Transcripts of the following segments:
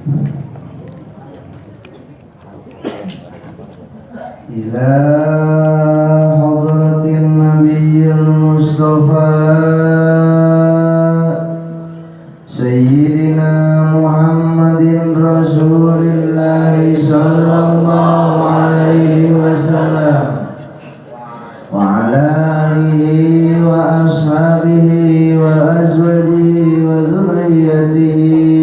ila hadratin nabiyil mustafa sayyidina Muhammadin rasulillahi sallallahu alaihi wasallam wa ala alihi wa ashabihi wa azwajihi wa dhurriyyatihi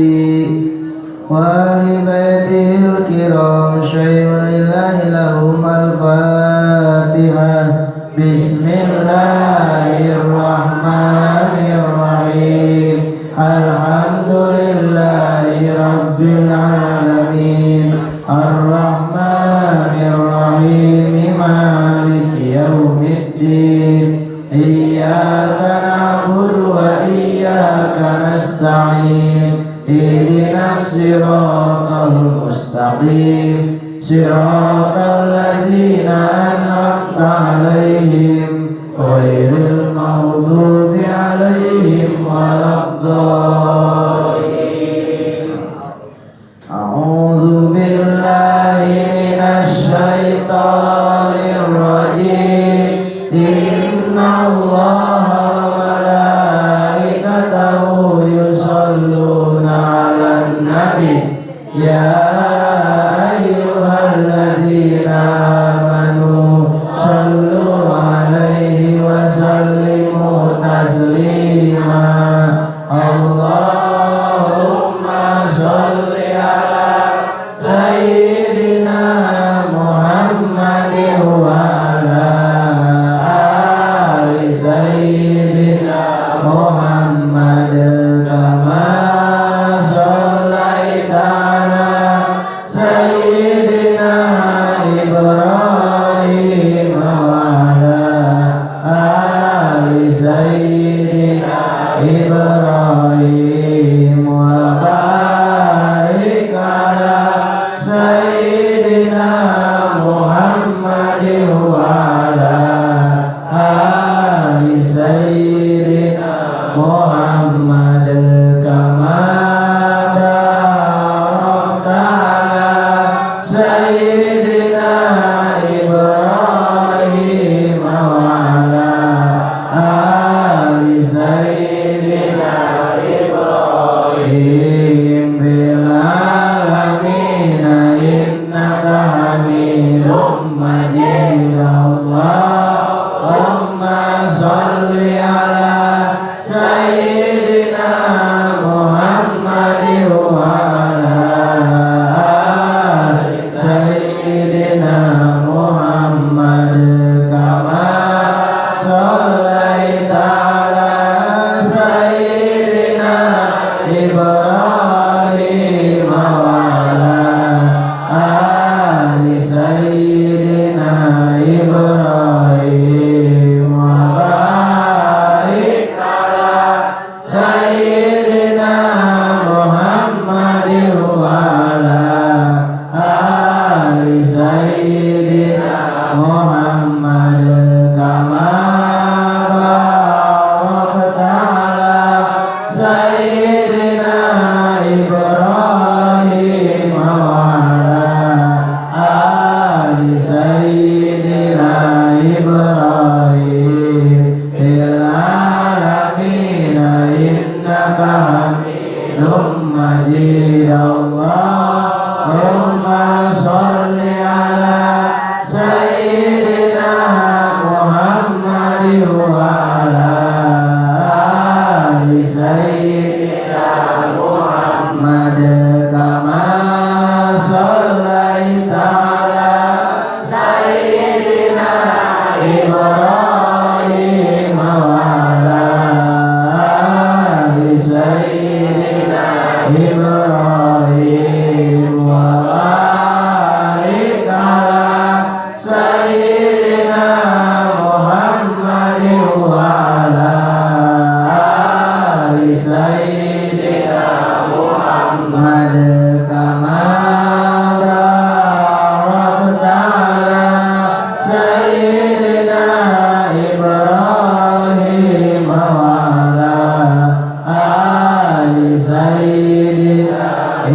wa ahli baitihil kiram syai'ulillahi lahum al-fatihah. Bismillahirrahmanirrahim. Alhamdulillahi rabbil alamin. Ar-rahmanirrahim. Maliki yaumiddin. Iyyaka na'budu wa iyyaka nasta'in. Ihdinas siratal mustaqim. Siratal ladzina an'amta 'alaihim ghairil maghdubi 'alaihim waladdallin. A'udzu billahi minasy syaithanir rajim. Innallaha wa malaikatahu yusholluna 'alan nabi. Ya ayyuhalladzina amanu shallu 'alaihi wa sallimu taslima. Allahumma shalli 'ala sayyidina Muhammadin wa ala ali sayyidina Muhammad kama shallaita 'ala sayyidina Ibrahim wa ala ali sayyidina Ibrahim wa barik 'ala sayyidina Muhammadin wa ala ali sayyidina Muhammad kama barakta 'ala sayyidina Ibrahim wa ala ali sayyidina Ibrahim bil alamin innaka hamidum majid. Allahumma shalli 'ala sayyidina Muhammadin wa ala ali sayyidina Muhammad kama shallaita 'ala sayyidina Ibrahim wa ala ali sayyidina Ibrahim wa barik 'ala sayyidina Muhammadin wa ala ali sayyidina Muhammad kama barakta 'ala sayyidina Ibrahim wa ala ali sayyidina Ibrahim bil alamin innaka hamidum majid. Allahumma shalli 'ala sayyidina Muhammadin wa ala ali sayyidina Muhammad kama shallaita 'ala sayyidina Ibrahim wa ala ali sayyidina Ibrahim wa barik 'ala sayyidina Muhammadin wa ala ali sayyidina Muhammad kama barakta 'ala sayyidina Ibrahim wa ala ali sayyidina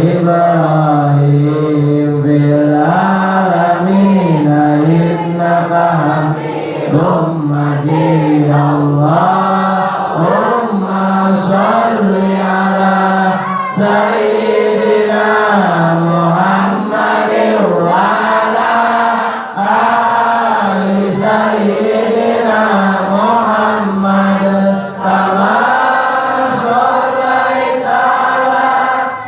Ibrahim fil alamina innaka hamidum majid. Allahumma sholli ala sayyidina Muhammadin wa ala ali sayyidina Muhammad kama shallaita ala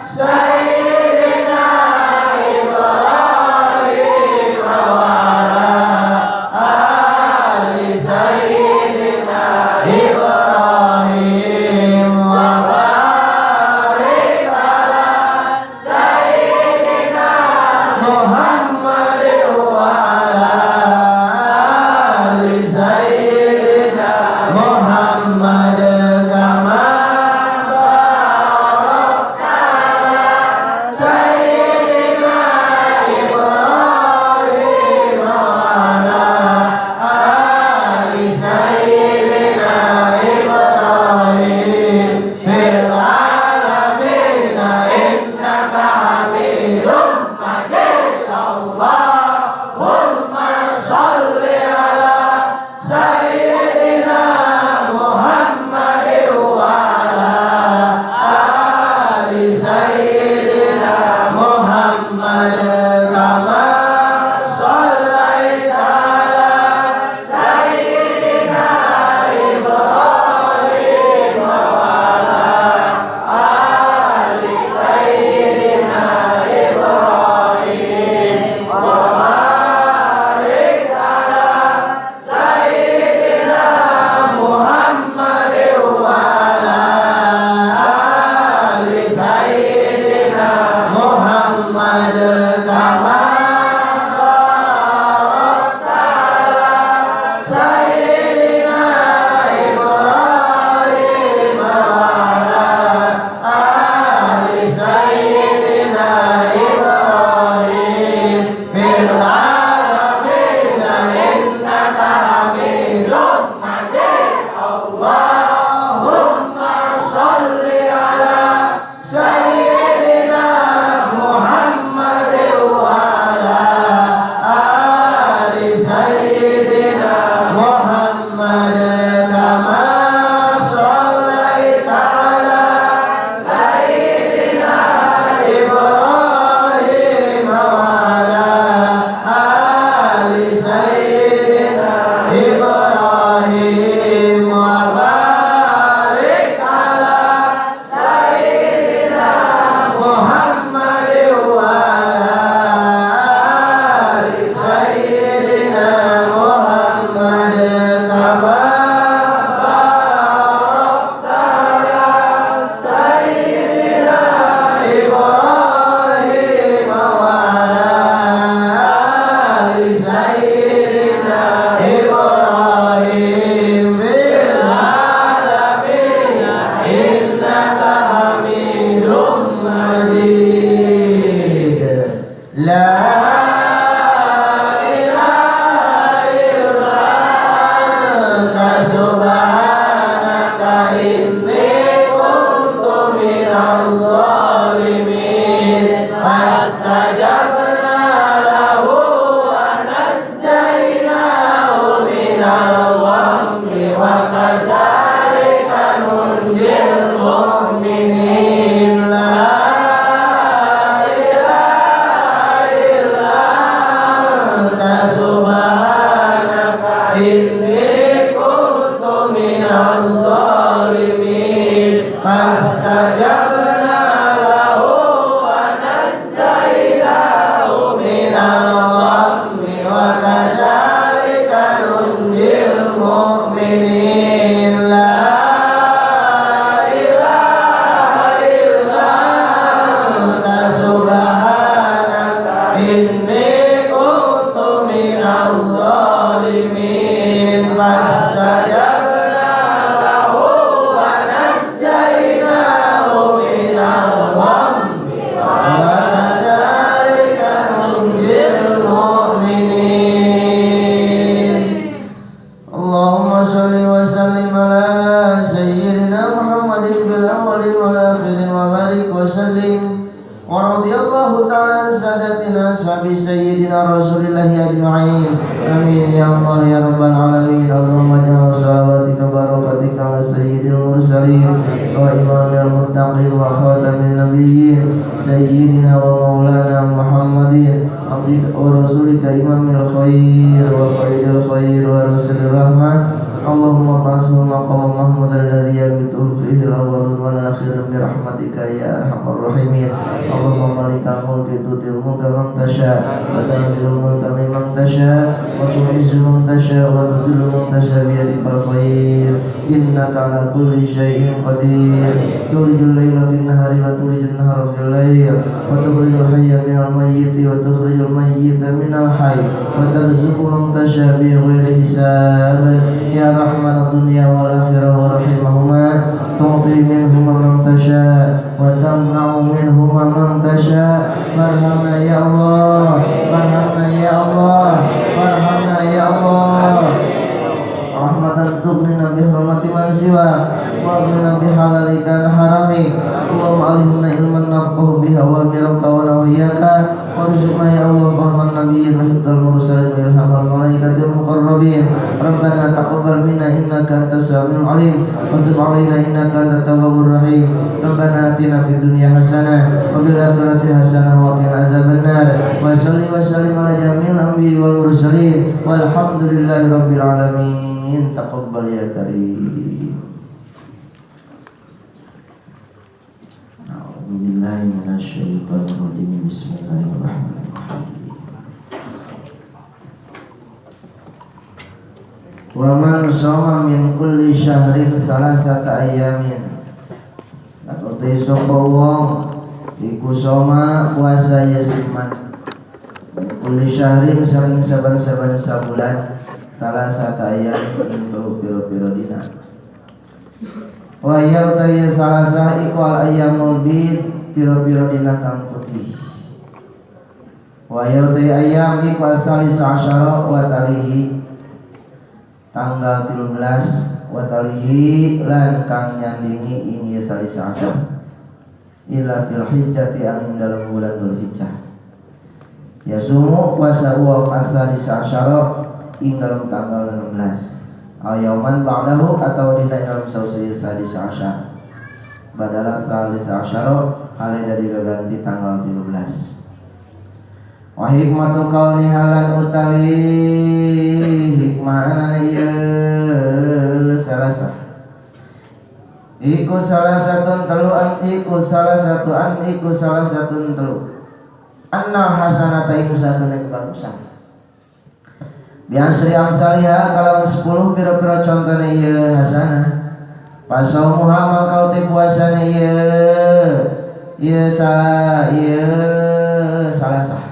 sayyidina Ibrahim wa ala ali sayyidina Ibrahim wa barik ala sayyidina Muhammad wa ala ali sayyidina Muhammad kama barakta ala sayyidina Ibrahim wa ala ali sayyidina Ibrahim fil alamina innaka hamidum majid. Allahumma sholli ala sayyidina Muhammad wa ala ali sayyidina Muhammad kama shallaita ala sayyidina Ibrahim wa ala ali sayyidina Ibrahim wa barik ala sayyidina Muhammad wa ala ali sayyidina Muhammad kama barakta ala sayyidina Ibrahim wa ala ali sayyidina Ibrahim fil alamina innaka hamidum majid. Allahumma sholli ala sayyidina Muhammad wa ala ali sayyidina Muhammad kama shallaita ala sayyidina Ibrahim wa ala ali sayyidina Ibrahim wa barik ala sayyidina Muhammad wa ala ali sayyidina Muhammad kama barakta ala sayyidina Ibrahim wa ala ali sayyidina Ibrahim fil alamina innaka hamidum majid. La ilaha illa anta subhanaka inni kuntu minadh dhalimin. Fastajabna lahu wa najjaynahu minal ghammi wa kadzalika nunjil mu'minin. La ilaha radhiyallahu ta'ala an sadatina sahabi sayyidina Rasulillahi ajma'in. Amin ya Allah ya rabbal alamin. Allahumma ja'al salawatika barakatika ala sayyidil mursalin wa imamil muttaqin wa khatamin nabiyyin sayyidina wa maulana Muhammadin abdika wa rasulika imamil khair wa qaidil khair wa rasulil rahmah. Allahumma ba'athu maqam Mahmud alladhi yabitu fihi al-awwalun wal akhirun bi rahmatika ya arhamar rahimin. Allahumma malikal mulki tutil mulka man tasha wa tanzilul mulka mimman tasha wa tu'izzu man tasha wa tudhillu man tasha bi yadikal khair innaka ala kulli syai'in qadir. Tulijul laila fin nahari wa tulijun nahara fil lail wa tukhrijul hayya minal mayyiti wa tukhrijul mayyita minal hayy wa tarzuqu man tasha bi ghairi hisab. Ya Rahman dunia wal akhirah wa rahimahuma tu'ti minhuma man tasha wa tamna'u minhuma man tasha. Warhamna ya Allah, warhamna ya Allah, warhamna ya Allah. Rahmatan tughnina bi hurmati man siwa wa aghnina bi halalika an harami. Allahumma alimna ilman nafqahu biha wa miraka wa nawiyaka warzuqna ya Allah fahman nabiyyin wa hibdal mursalin wa ilhamal malaikatil muqarrabin. Rabbana taqabbal minna innaka antas samiul alim wa tub alaina innaka antat tawwabur rahim. Rabbana atina fid dunya hasanah wa fil akhirati hasanah wa qina azabannar. Wa salli wa sallim ala jamil anbiya'i wal mursalin walhamdulillahi rabbil alamin. Taqabbal ya karim. A'udzubillahi minasyaitonir rajim. Bismillahirrahmanirrahim. Wa man shoma min kulli syahrin salasata ayamin. Atuti sapa wong iku shoma puasa yasiman min kulli syahrin saking saban-saban sabulan salasata ayamin ing piro-piro dina. Wa ya utawi salasah iku al ayyamul bid piro-piro dina kang putih. Wa ya utawi ayyam iku asalis asyara wa tarihi tanggal 13 wa tarihi lan kang nyandingi ing salis asyara ila fil hijjati ang dalam bulan Dzulhijjah. Ya sumu puasa wa asalis asyara ing dalam tanggal 16 ayauman ba'dahu atau dina dalam sausi sadis asyar badalah salis asyara halai dari gaganti tanggal 13. Wa hikmatu kauni halan utawi hikmahana ieu salasa iku salah satun telu annal hasanata ing satune kebagusan biasri amsalnya kalau 10 pira-pira contohnya iya hasanah pasaumuha maka uti puasanya iya salasah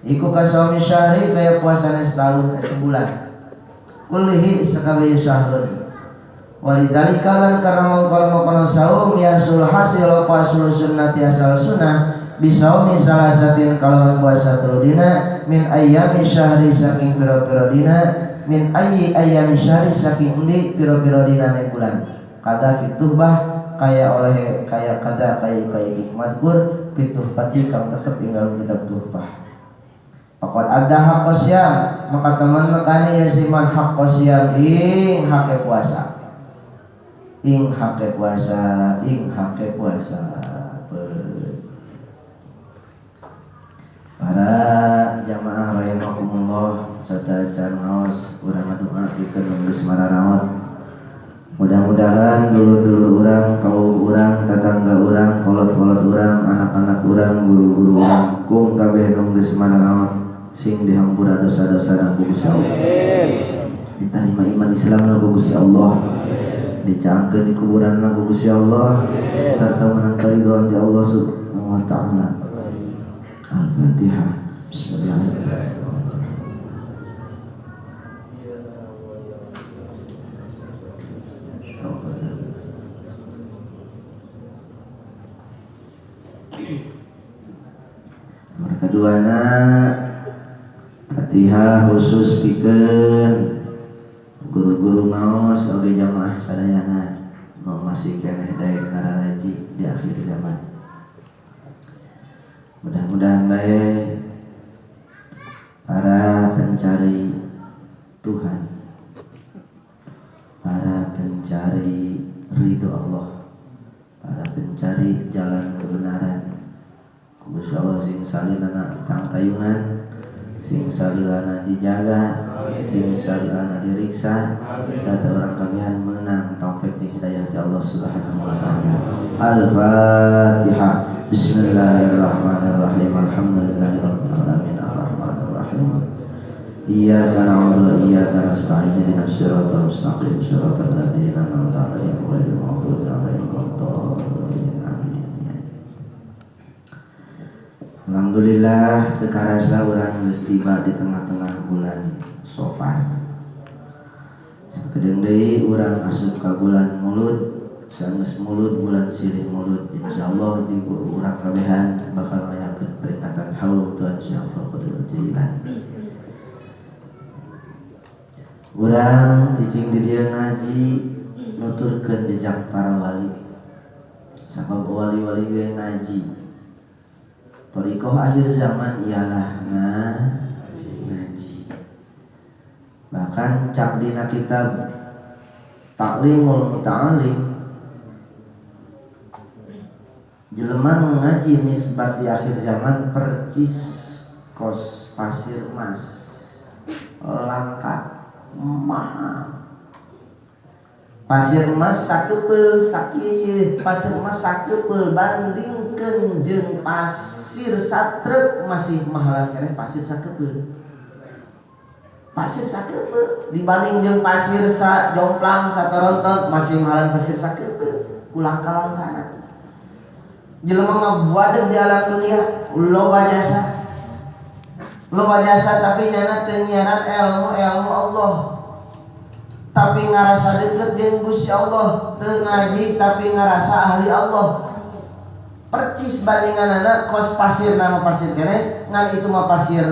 iku kasaumi syahri kaya puasanya setahun sebulan kullihi sekawi syahrun walidhalika lan karena mengkono saum yasul hasil pasul sunnati asal sunnah bisaumi salasatin kalau puasa telu dina min ayyami syahri saking pira-pira dina min ayyami syahri saking endi pira-pira dina ne bulan kada fituhbah kaya hikmat gur fituhbati kang tetep tinggal kitab tuhbah. Pakot ada hak qasyam maka teman nekani yasiman hak qasyam ing hake puasa para jamaah rahimakumullah serta carnaos urang ngadoa pikeun geus mararaot. Mudah-mudahan dulur-dulur urang, kaum urang, tetangga urang, kolot-kolot urang, anak-anak urang, guru-guru urang, kum kabeh nu geus mararaot sing dihampura dosa-dosa ku Gusti Allah. Diterima iman Islam ku Gusti Allah. Dicaangkeun di kuburan ku Gusti Allah serta menang karidhoan di Allah Subhanahu wa taala. Al-Fatihah. Bismillahirrahmanirrahim. Nomor keduana Fatihah khusus pikeun guru-guru ngaos oge jamaah sadayana nu masih keneh daek nararaji di akhir zaman. Mudah-mudahan baik para pencari Tuhan, para pencari ridho Allah, para pencari jalan kebenaran, Gusti Allah sing salilana ditang tayungan, sing salilana dijaga, sing salilana diriksa, serta orang kalian menang taufik di hidayah Allah Subhanahu wa taala. Al-Fatihah. Bismillahirrahmanirrahim. Alhamdulillahirabbil alamin arrahmanir rahim. Iyyaka na'budu wa iyyaka nasta'in ihdinas siratal mustaqim siratal ladzina an'amta 'alaihim ghairil maghdubi 'alaihim waladdallin. Amin. Alhamdulillah teu karasa urang geus tiba di tengah-tengah bulan Safar. Sakedeung deui urang asup ka bulan Mulud. Sanes Mulud bulan silih Mulud, insyaallah di urang kabehan bakal ngayakeun peringatan haul Tuhan Syekh Qadir Jilani. Urang cicing di dieu ngaji nuturkeun jejak para wali. Sabab wali-wali ge ngaji. Thariqah akhir zaman ialah ngaji. Bahkan cak dina kitab Taklimul Muta'allim, jelema ngaji nisbat di akhir zaman percis kos pasir emas langka mahal. Pasir emas sakepeul sakieu, pasir emas sakepeul bandingkeun jeung pasir satrek masih mahalan keneh pasir sakepeul. Pasir sakepeul dibanding jeung pasir jomplang satorontot masih mahalan pasir sakepeul ku langka-langkana. Jelema ngabuadeg di alam dunia loba jasa tapi nyana teu nyiaran ilmu Allah, tapi ngarasa deket jeung Gusti Allah, teu ngaji tapi ngarasa ahli Allah. Percis bandinganana kos pasir nama pasir keneh ngan itu mah pasir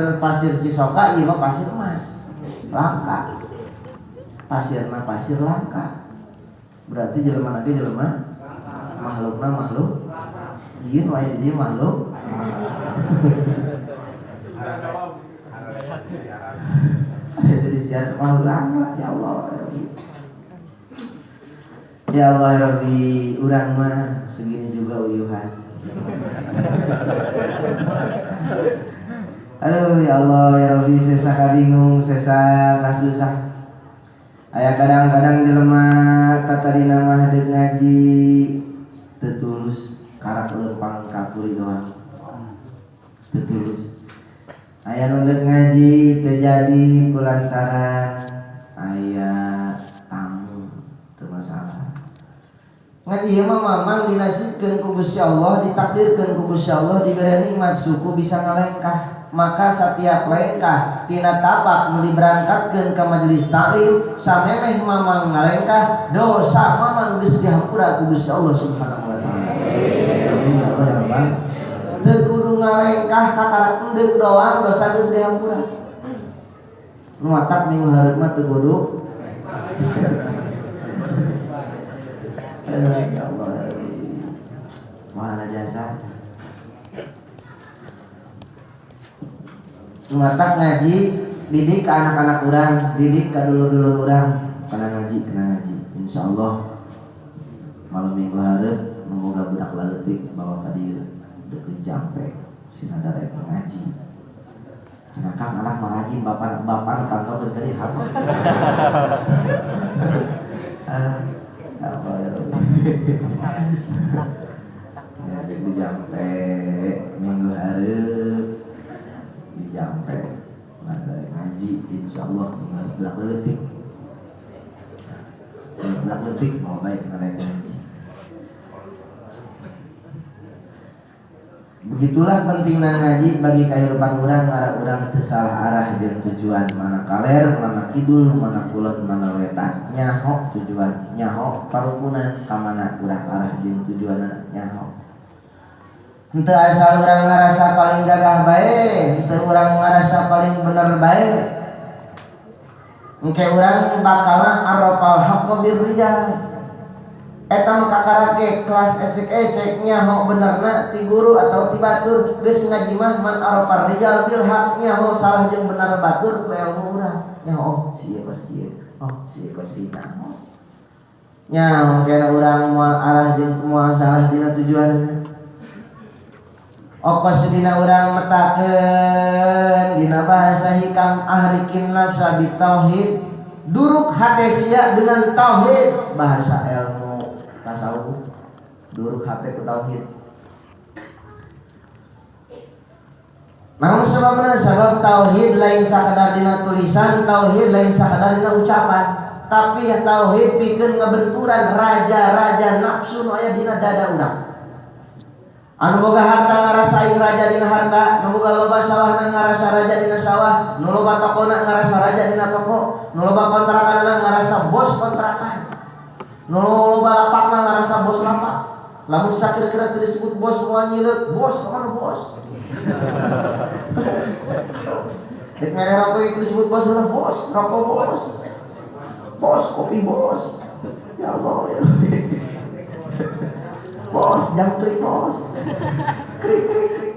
Cisoka, ieu mah pasir emas langka. Pasirna pasir langka, berarti jelema lagi jelema makhlukna makhluk. Ieu wae di dieu makhluk. Itu disiar makhluk langka. Ya Allah ya Rabbi. Ya Allah ya Rabbi, urang mah segini juga uyuhan. Aduh ya Allah ya Rabbi, sesa kabingung, sesa kasusah. Aya kadang-kadang jelema tatadina mah deuk ngaji teu tulus. Karak lempang kapuri doang tetulus. Aya nu deuk ngaji teu jadi kulantaran aya tamu teu masalah. Ngan ieu mah mamang dinasibkeun ku Gusti Allah, ditakdirkeun ku Gusti Allah, diberi nikmat suku bisa ngalengkah. Maka setiap lengkah tina tapak nu diberangkatkeun ka majelis taklim samemeh mamang ngalengkah, dosa mamang geus dihampura ku Gusti Allah Subhanahu wa taala. Amin ya Allah ya Rabbal. Teu kudu ngalengkah ka karak endeup doang dosa geus dihampura. Nu matak minggu hareup mah teu kudu. Ya Allah ya Rabbi. Mana jasa. Nu matak ngaji didik ka anak-anak urang, didik ka dulur-dulur urang kana ngaji. Insyaallah malam minggu hareup moga budak laletik bawa ka dieu deuk jampe sinadare ngaji. Cenah Kang anak mah rajin bapak pantaukeun ka dieu hafal. Apa ya ya deuk jampe minggu hareup di jampe ngaji insyaallah budak laletik. Budak laletik mau baik ngaji. Begitulah pentingna ngaji bagi kehidupan urang, ngara urang teu salah arah jeung tujuan, mana kaler, mana kidul, mana kulon, mana wetan. Nyaho tujuan, nyaho parupunan ka mana urang arah jeung tujuanna nyaho. Henteu asal urang ngarasa paling gagah bae, henteu urang ngarasa paling bener bae. Engke urang bakalna arrafal haqqo birrijal. eta mah kakarake kelas ecek-eceknya ho benerna ti guru atau ti batur geus ngaji mah man arafar rijal bil haqnya ho salah jeung bener batur ku ilmu urang nya oh si kos kieu oh si kos dina nya mungkin urang moal arah jeung moal salah dina tujuanna okos dina urang metakeun dina bahasa hikam ahrikin nafsa bitauhid duruk hate sia dengan tauhid bahasa ilmu tasawuf duruk hate ku tauhid. Namun sebabna sabab tauhid lain sakadar dina tulisan, tauhid lain sakadar dina ucapan, tapi ya tauhid pikeun ngabenturan raja-raja nafsu nu aya dina dada urang. Anu boga harta ngarasain raja dina harta, nu boga loba sawahna ngarasa raja dina sawah, nu loba tokona ngarasa raja dina toko, nu loba kontrakanna ngarasa bos kontrakan. Nu loba lapakna ngarasa bos lapak. Lamun sakira-kira teu disebut bos moal nyileuk, bos mana bos? Dek mere rokok itu disebut bos lah bos, rokok bos. Bos kopi bos. Ya Allah ya. Bos jangkrik bos. Krik krik krik.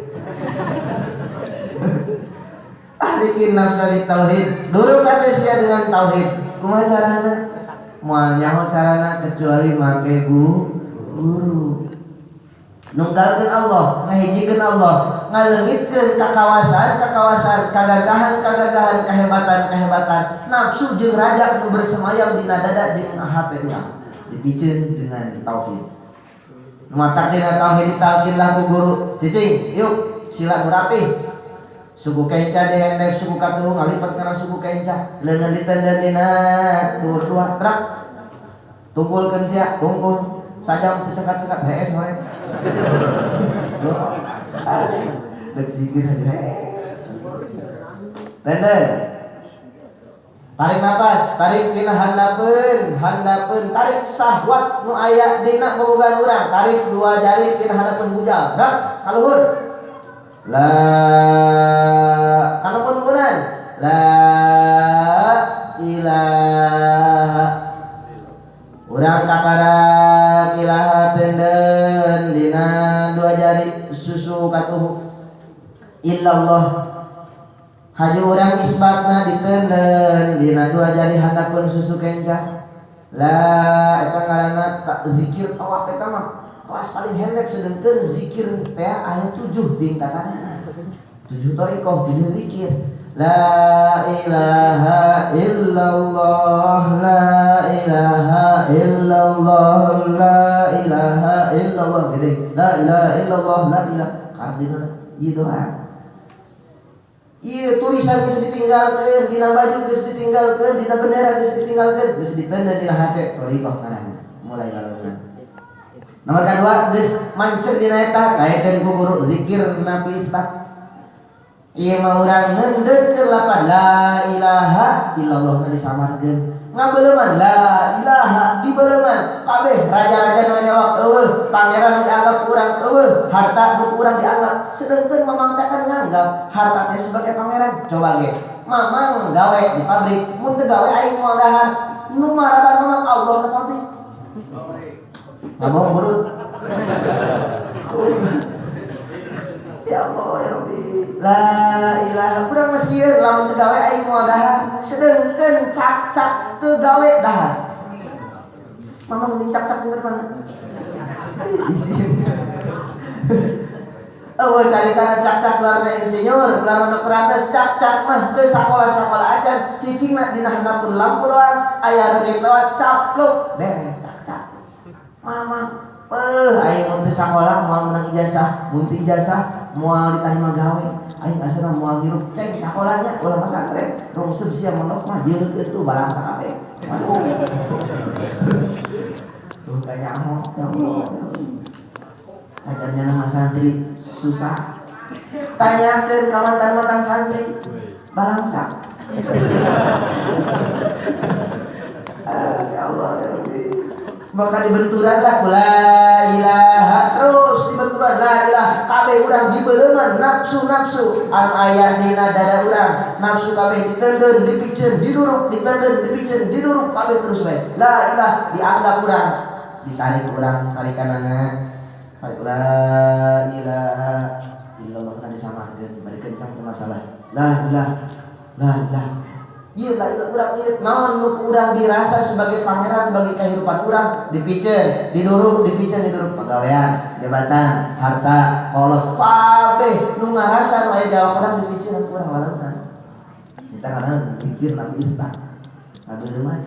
Ahrikin nafsa li tauhid. Dulu kata sia dengan tauhid. Kumaha carana? Moal nyaho carana kecuali make guru. Nunggalkeun Allah, ngahijikeun Allah, ngaleungitkeun kakawasan, kagagahan, kehebatan, nafsu jeung raja nu bersemayam dina dada jeung hate urang. Dipikeun dengan tauhid. Matak dina tauhid ditalkinlah ku guru. Cicing, yuk sila nu rapih. Suku kenca dihendep suku katuhu ngalipat kana suku kenca. Leungeun ditendeur dina tur dua trak. Tunggulkeun sia, tungkul. Sajam teu cekat-cekat hees sore. Dek zikir aja hees. Tender. Tarik napas, tarik dina handapeun, tarik syahwat nu aya dina bobogan urang, tarik dua jari dina handapeun bujal. Rak kaluhur. La kana pungunan. La ilaha urang kakara ilaha tenden dina dua jari susu katuhu illallah haji urang isbatna ditenden dina dua jari handapun susu kenca la eta ngaranna zikir awak eta mah kelas paling handap sedengkeun zikir teh aya 7 tingkatanna 7 thariqah di zikir la ilaha illallah la ilaha illallah la ilaha illallah gede la ilaha illallah la ilaha kardina ieu doa ieu tulisan geus ditinggalkeun dina baju geus ditinggalkeun dina bendera geus ditinggalkeun geus ditenda dina hate thariqah ngaranna mulai lalungan. Nomor kedua geus mancer dina eta kaekeun ku guru zikir nabi isbat. Ieu mah urang ngendeukeun lapan la ilaha illallah tadi samarkeun. Ngabeuleman la ilaha dibeuleman kabeh raja-raja nu nyawak eueuh, pangeran dianggap urang eueuh, harta nu urang dianggap. Sedengkeun mamang teh kan nganggap harta teh sebagai pangeran. Coba ge, mamang gawe di pabrik, mun teu gawe aing moal dahar. Nu maraban mamang Allah teh pabrik. Abang burut. Ya Allah ya Rabbi. La ilaha urang mesieun lamun teu gawe aing moal dahar. Sedengkeun cak-cak teu gawe dahar. Mamang mending cak-cak bener banget. Izin. Eueuh caritana cak-cak gelarna insinyur, gelarna dokter Andes, cak-cak mah teu sakola-sakola acan, cicingna dina handapeun lampu doang, aya reget lewat capluk, beres cak-cak. Mamang, aing mun teu sakola moal menang ijazah, mun teu ijazah moal ditarima gawe. Aing asana moal hirup ceng sakolanya ulah pesantren rong seub sia mondok mah jeuleuh kitu balang sakabeh. Waduh. Tuh banyak mah ya Allah. Ajarnya nama santri susah. Tanyakeun ka mantan-mantan santri balangsa. Ya Allah ya Rabbi. Maka dibenturan lah la ilaha terus dibenturan la ilaha kabeh urang dibeuleman nafsu anu aya dina dada urang nafsu kabeh ditendeur dipikeun diduruk ditendeur dipikeun diduruk kabeh terus bae la ilaha dianggap urang ditarik urang tarikanana. La ilaha illallah kana disamakeun bari kencang teu masalah. La ilah. Ieu la ilah urang ieu naon nu urang dirasa sebagai pangeran bagi kehidupan urang dipicen, diduruk pagawean, jabatan, harta, kolot, kabeh nu ngarasa nu aya jawab urang dipicen urang lalauna. Kita kana pikir nabi isbat. Ngabeuleman.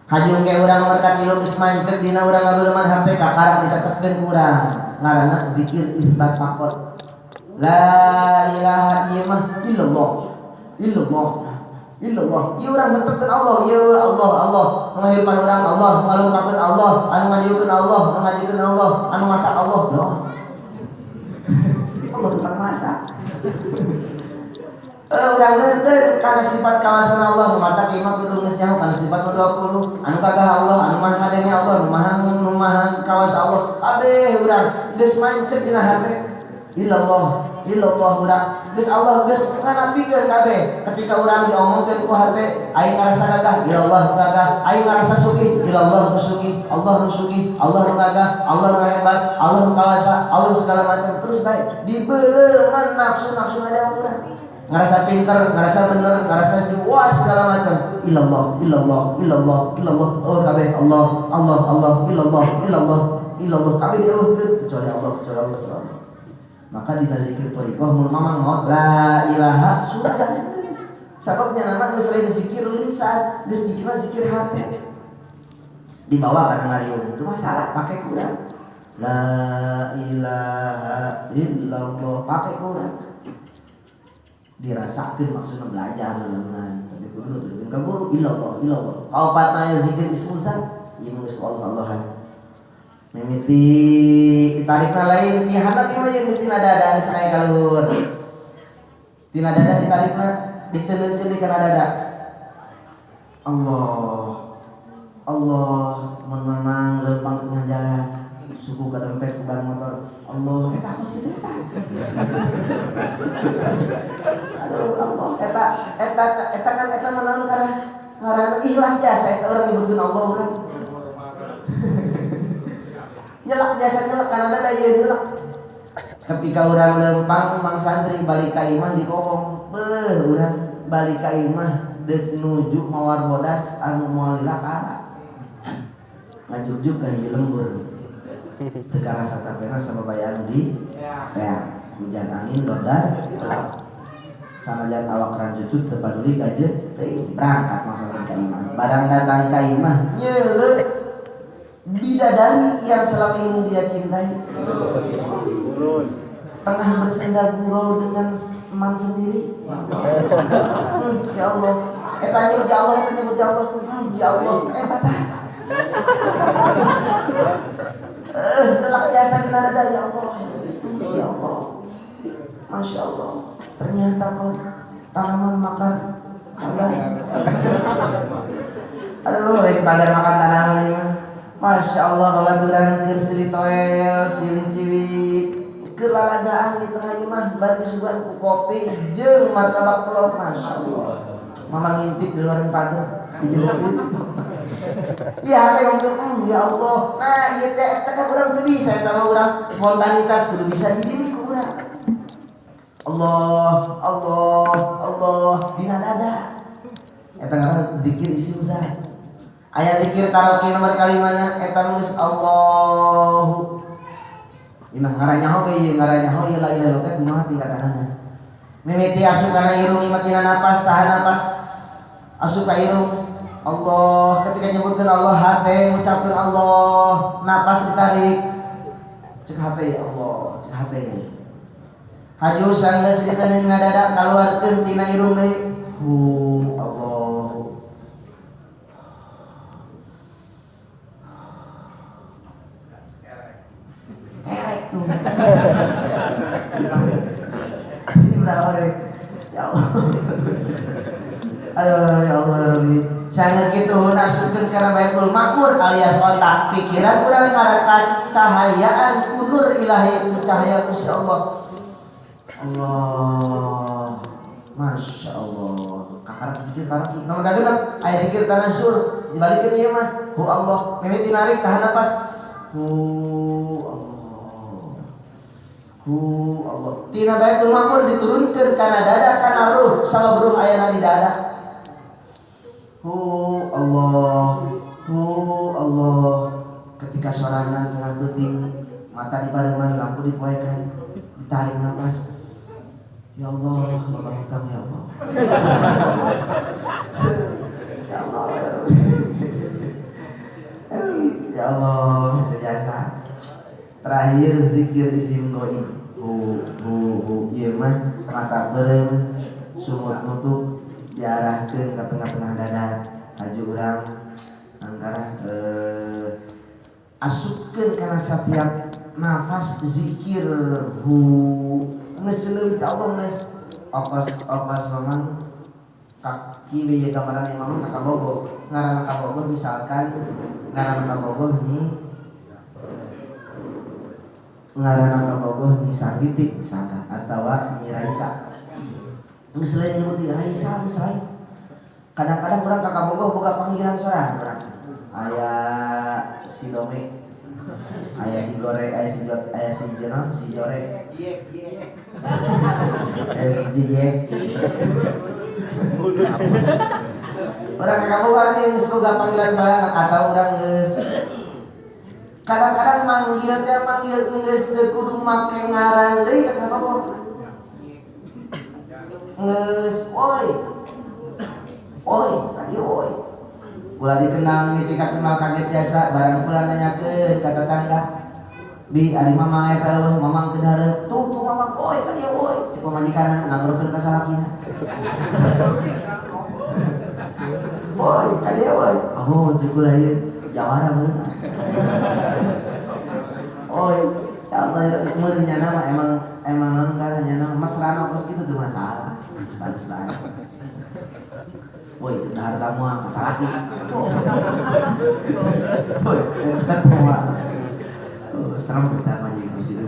Hajung ke urang berkat ilmu geus mancep dina urang ngabeuleman hate kakarak ditetepkeun urang. Ngaranna zikir isbat makot. La ilaha illallah. Ieu urang netepkeun Allah, ieu Allah. Nu ngahirpan urang Allah, nu ngalumpakeun Allah, anu ngadieukeun Allah, nu ngajikeun Allah, anu masak Allah. Doa. Allah tukang masak. Urang neuteun kana sifat kawasan Allah, nu mata imah kudu geus nyaho kana sifat 20, anu kagah Allah, anu maha ngadenge Allah, nu maha kawas Allah. Kabeh urang geus mancep dina hate. Illallah urang geus Allah geus nganapikeun kabeh. Ketika urang diomongkeun ku hate aing ngarasa gagah, ilallah gagah, aing ngarasa sugih, ilallah nu sugih, Allah nu sugih, Allah nu gagah, Allah nu hebat, Allah nu kawasa, Allah segala macam terus bae. Dibeuleman nafsu ada urang. Ngarasa pinter, ngarasa bener, ngarasa jual segala macam. Illallah. Oh kabeh Allah, illallah kabeh dieukeun kecuali Allah. Maka dina zikir thariqah mun mamang maot la ilaha sudah geus. Sababnya nama geus lain zikir lisan, geus dikira zikir hati. Dibawa kana ngariung itu masalah pakai kurang. La ilaha illallah pakai kurang. Dirasakeun maksudna belajar leuleungan, tapi kudu nuturkeun ka guru illallah. Kaopatna zikir ismuzan, ieu geus Allah. Mimiti ditarikna lain ti handap ieu mah geus tina dada geus naik ka luhur. Tina dada ditarikna diteuleunkeun di kana dada. Allah mun mamang leumpang tengah jalan suku ka dompet ku ban motor. Allah eta aku situ eta. Aduh Allah eta kan eta menaon karena ngaranna ikhlas jasa eta urang nyebutkeun Allah urang. Nyelak jasa nyelak karena dada ieu nyelak. Ketika urang leumpang mang santri balik ka imah dikokong, urang balik ka imah deuk nuju mawar bodas anu moal lilakara. Ngajug-jug ka hiji lembur. Teu karasa capena sababayaan di hujan angin dodar sanajan awak rancucut teu paduli ka jeut teuing berangkat masalah ka imah. Barang datang ka imah nyeuleuh bidadari yang selama ini dia cintai. Tengah bersenda gurau dengan teman sendiri. Ya Allah, eta nyebut ya Allah, ya Allah, patah. Gelak jasa kena dada ya Allah, Masya Allah. Ternyata kau tanaman makan pagar. Aduh, lagi pagar makan tanaman ini. Masya Allah, babaturan keur silih toel, silih ciwik, kelalagaan di tengah imah, bari disuguhan ku kopi jeung martabak telur. Masya Allah. Mama ngintip di luar pagar, dijelupin. Iya, apa yang ya Allah. Nah, ieu teh eta kan urang teu bisa eta mah urang spontanitas kudu bisa didiri ku urang. Allah dina dada. Eta ngaranna zikir isim zat. Aya zikir taroki nomor kalimana eta geus Allahu. Imah ngaranyaho ge ieu ngaranyaho ieu la ilaha illallah teh kumaha tingkatanana. Mimiti asup kana irung imatina napas tahan napas. Asup ka irung Allah, ketika nyebutkan Allah hate ngucapkeun Allah, napas ditarik. Cek hate ya Allah, cek hate. Haju sanggeus diteuneun ngadada kaluarkeun tina irung deui. Allah. Kerek tuh. Ya Allah. Aduh ya Allah Rabbi. Sanes kitu nasupkeun kana Baitul Makmur alias otak pikiran urang ngarakan cahayaan nur ilahi cahaya Gusti Allah. Masya Allah. Kakarak zikir taroki. Nomor kageuna aya zikir tanasul dibalikeun ieu mah. Allah mimiti narik tahan napas. Hu Allah. Hu Allah. Tina Baitul Ma'mur diturunkeun kana dada kana ruh sabab ruh ayana di dada. Hu Allah. Hu Allah. Ketika sorangan tengah beuting, mata dipareman, lampu dipoekan, ditarik nafas. Ya Allah, bangunkan ya Allah. Ya Allah. Ya Allah, sejasa. Terakhir zikir isim goib. Ieu mah mata beureum, sumut nutup, diarahkeun ke tengah-tengah dada. Haju urang angkara asupkeun kana setiap nafas zikir geus leuwih ka Allah geus opas mamang kaki ieu gambaran mamang ka kabogoh ngaranna kabogoh misalkan ngaranna kabogoh ni Sangiti misalkan atawa ni Raisa geus lain nyebut Raisa geus lain kadang-kadang urang ka kabogoh boga panggilan sorangan urang aya si Dome, aya si Gore, aya si Jot, aya si Jeno, si Jore, aya si Jiyek. Orang kabogoh nih geus boga panggilan sorangan atau urang geus kadang-kadang manggil geus teu kudu make ngaran deui ka kabogoh. Geus oi, tadi oi. Kula dikenal ketika kenal kaget biasa barang kula nanyakeun ka tetangga di ari mamang eta eueuh mamang teu dareup tuh mamang oi ka dia oi cek pamajikanna ngagorokeun ka salakina oi ka dia oi oh cek kula ieu jawara beunang oi ya Allah umur nyana mah emang naon kana nyana mesrana kos kitu teu masalah bagus banget. Woi, dahar kamu kasalaki. Woi, dahar kamu. Serem kita majikan di situ.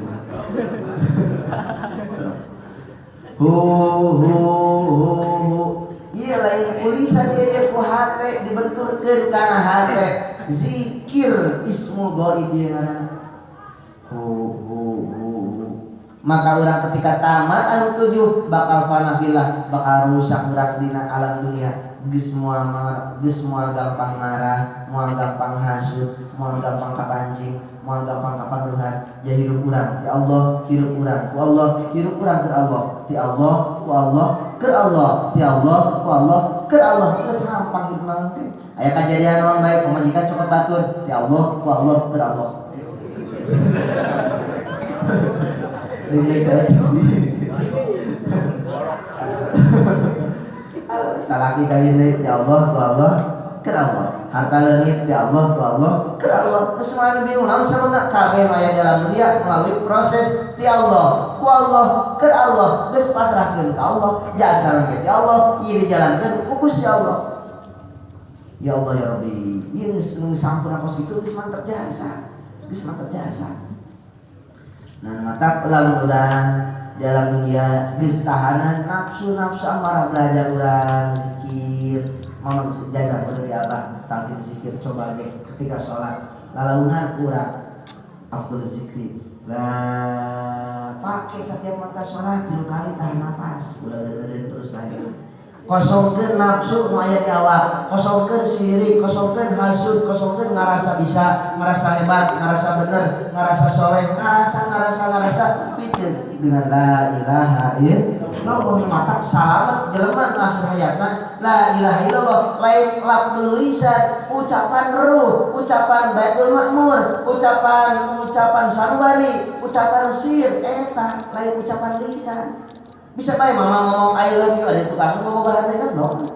Serem. Hu. Ieu lain tulisan ieu ku hate dibenturkeun kana hate. Zikir ismul ghaib ieu ngaranna. Hu. Maka urang ketika tamat anu 7 bakal fana fillah, bakal rusak urang dina alam dunia. Geus moal gampang marah, moal gampang hasud, moal gampang kapancing, moal gampang kapangruhan. Ya hirup urang, ya Allah hirup urang, ku Allah hirup urang keur Allah, ti Allah ku Allah keur Allah, ti Allah ku Allah keur Allah. Geus gampang hirup urang teh. Aya kajadian naon bae pamajikan cokot batur, ti Allah ku Allah keur Allah. Ini saya sih. Salaki kali ini ya Allah ku Allah keur Allah. Harta leungit ya Allah ku Allah keur Allah. Geus mah bingung naon sababna kabeh maya dalam dunia melalui proses ti Allah ku Allah keur Allah. Geus pasrahkeun ka Allah, jasa langit ya Allah, ieu dijalankeun ku Gusti Allah. Ya Allah ya Rabbi, ieu geus sampurna kos kitu geus mantep jasa. Geus mantep jasa. Nah mata lamun urang dalam dunia geus tahanan nafsu amarah belajar urang zikir mamang jasa kudu diabah talqin zikir coba ge ketika sholat lalaunan urang afdal zikri lah pake setiap mata sholat 3 kali tahan nafas ulah terus bae kosongkeun nafsu nu aya di awak, kosongkeun sirik, kosongkeun hasud, kosongkeun ngarasa bisa, ngarasa hebat, ngarasa bener, ngarasa soleh, ngarasa pikeun dengan la ilaha illallah. Mata salamet jelema akhir hayatna la ilaha illallah lain lafzul lisan, ucapan ruh, ucapan Baitul Ma'mur, ucapan sanubari, ucapan sir eta lain ucapan lisan. Bisa bae mama ngomong I love you ada tukang ngomong hati kan dong.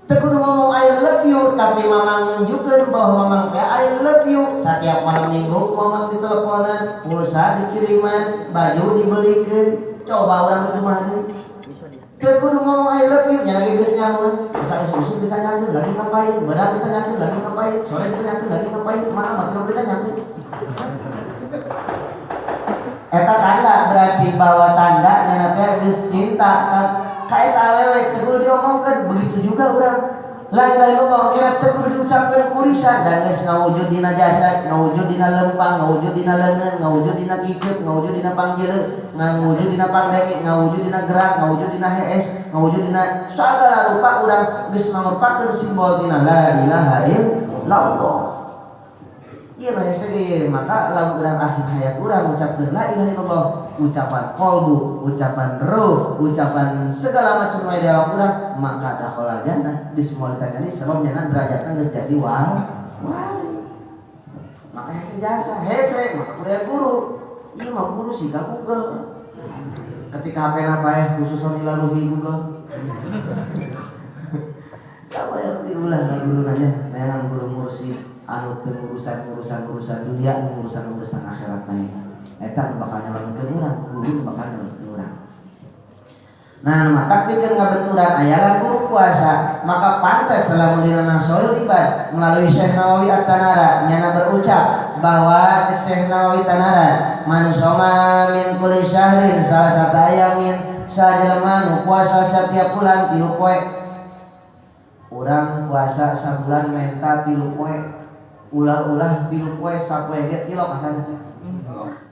Teu kudu ngomong I love you tapi mama nunjukkeun bahwa mamang teh I love you. Setiap malam minggu mamang diteleponan, pulsa dikiriman, baju dibelikeun. Coba urang teh kumaha deui. Teu kudu ngomong I love you nya lagi geus nyamun. Misalnya susuk ditanyakeun lagi ngapain, berat ditanyakeun lagi ngapain, sore ditanyakeun lagi ngapain, mana mah teu ditanyakeun. Eta tanda berarti bahwa tanda nana teh geus cinta ka eta awewe teu kudu diomongkeun begitu juga urang La ilaha illallah kira teu kudu diucapkeun kurisan dan geus ngawujud dina jasad, ngawujud dina lempang, ngawujud dina leungeun, ngawujud dina kiceup, ngawujud dina pangjeuleuk, ngawujud dina pangdenge, ngawujud dina gerak, ngawujud dina hees, ngawujud dina sagala rupa urang geus mangrupakeun simbol dina la ilaha illallah. Ieu hese ge maka lamun urang akhir hayat urang ucapkeun la ilaha illallah, ucapan qalbu, ucapan ruh, ucapan segala macam wae dewa urang, maka dakhalal jannah dismolitanyani sababnya derajatna geus jadi wali. Maka hese jasa, hese maka kudu guru. Ieu mah guru sih ka Google. Ketika HP-na paeh khususon ilaruhi Google. Kamu yang diulang ka guru nanya, neangan guru mursi anu teu urusan dunia, urusan akhirat bae. Eta bakal nyalonkeun urang, guru bakal nyalonkeun urang. Nah, maka pikeun ngabenturan aya guru puasa, maka pantas lamun dina Nasolul Ibad melalui Syekh Nawawi At-Tanara nyana berucap bahwa Syekh Nawawi Tanara man soma min kulli syahrin salah satu ayamin sajelema nu puasa setiap bulan 3 poe. Urang puasa sabulan menta 3 poe. Ulah-ulah 3 poe sapoe ge kilo kasana.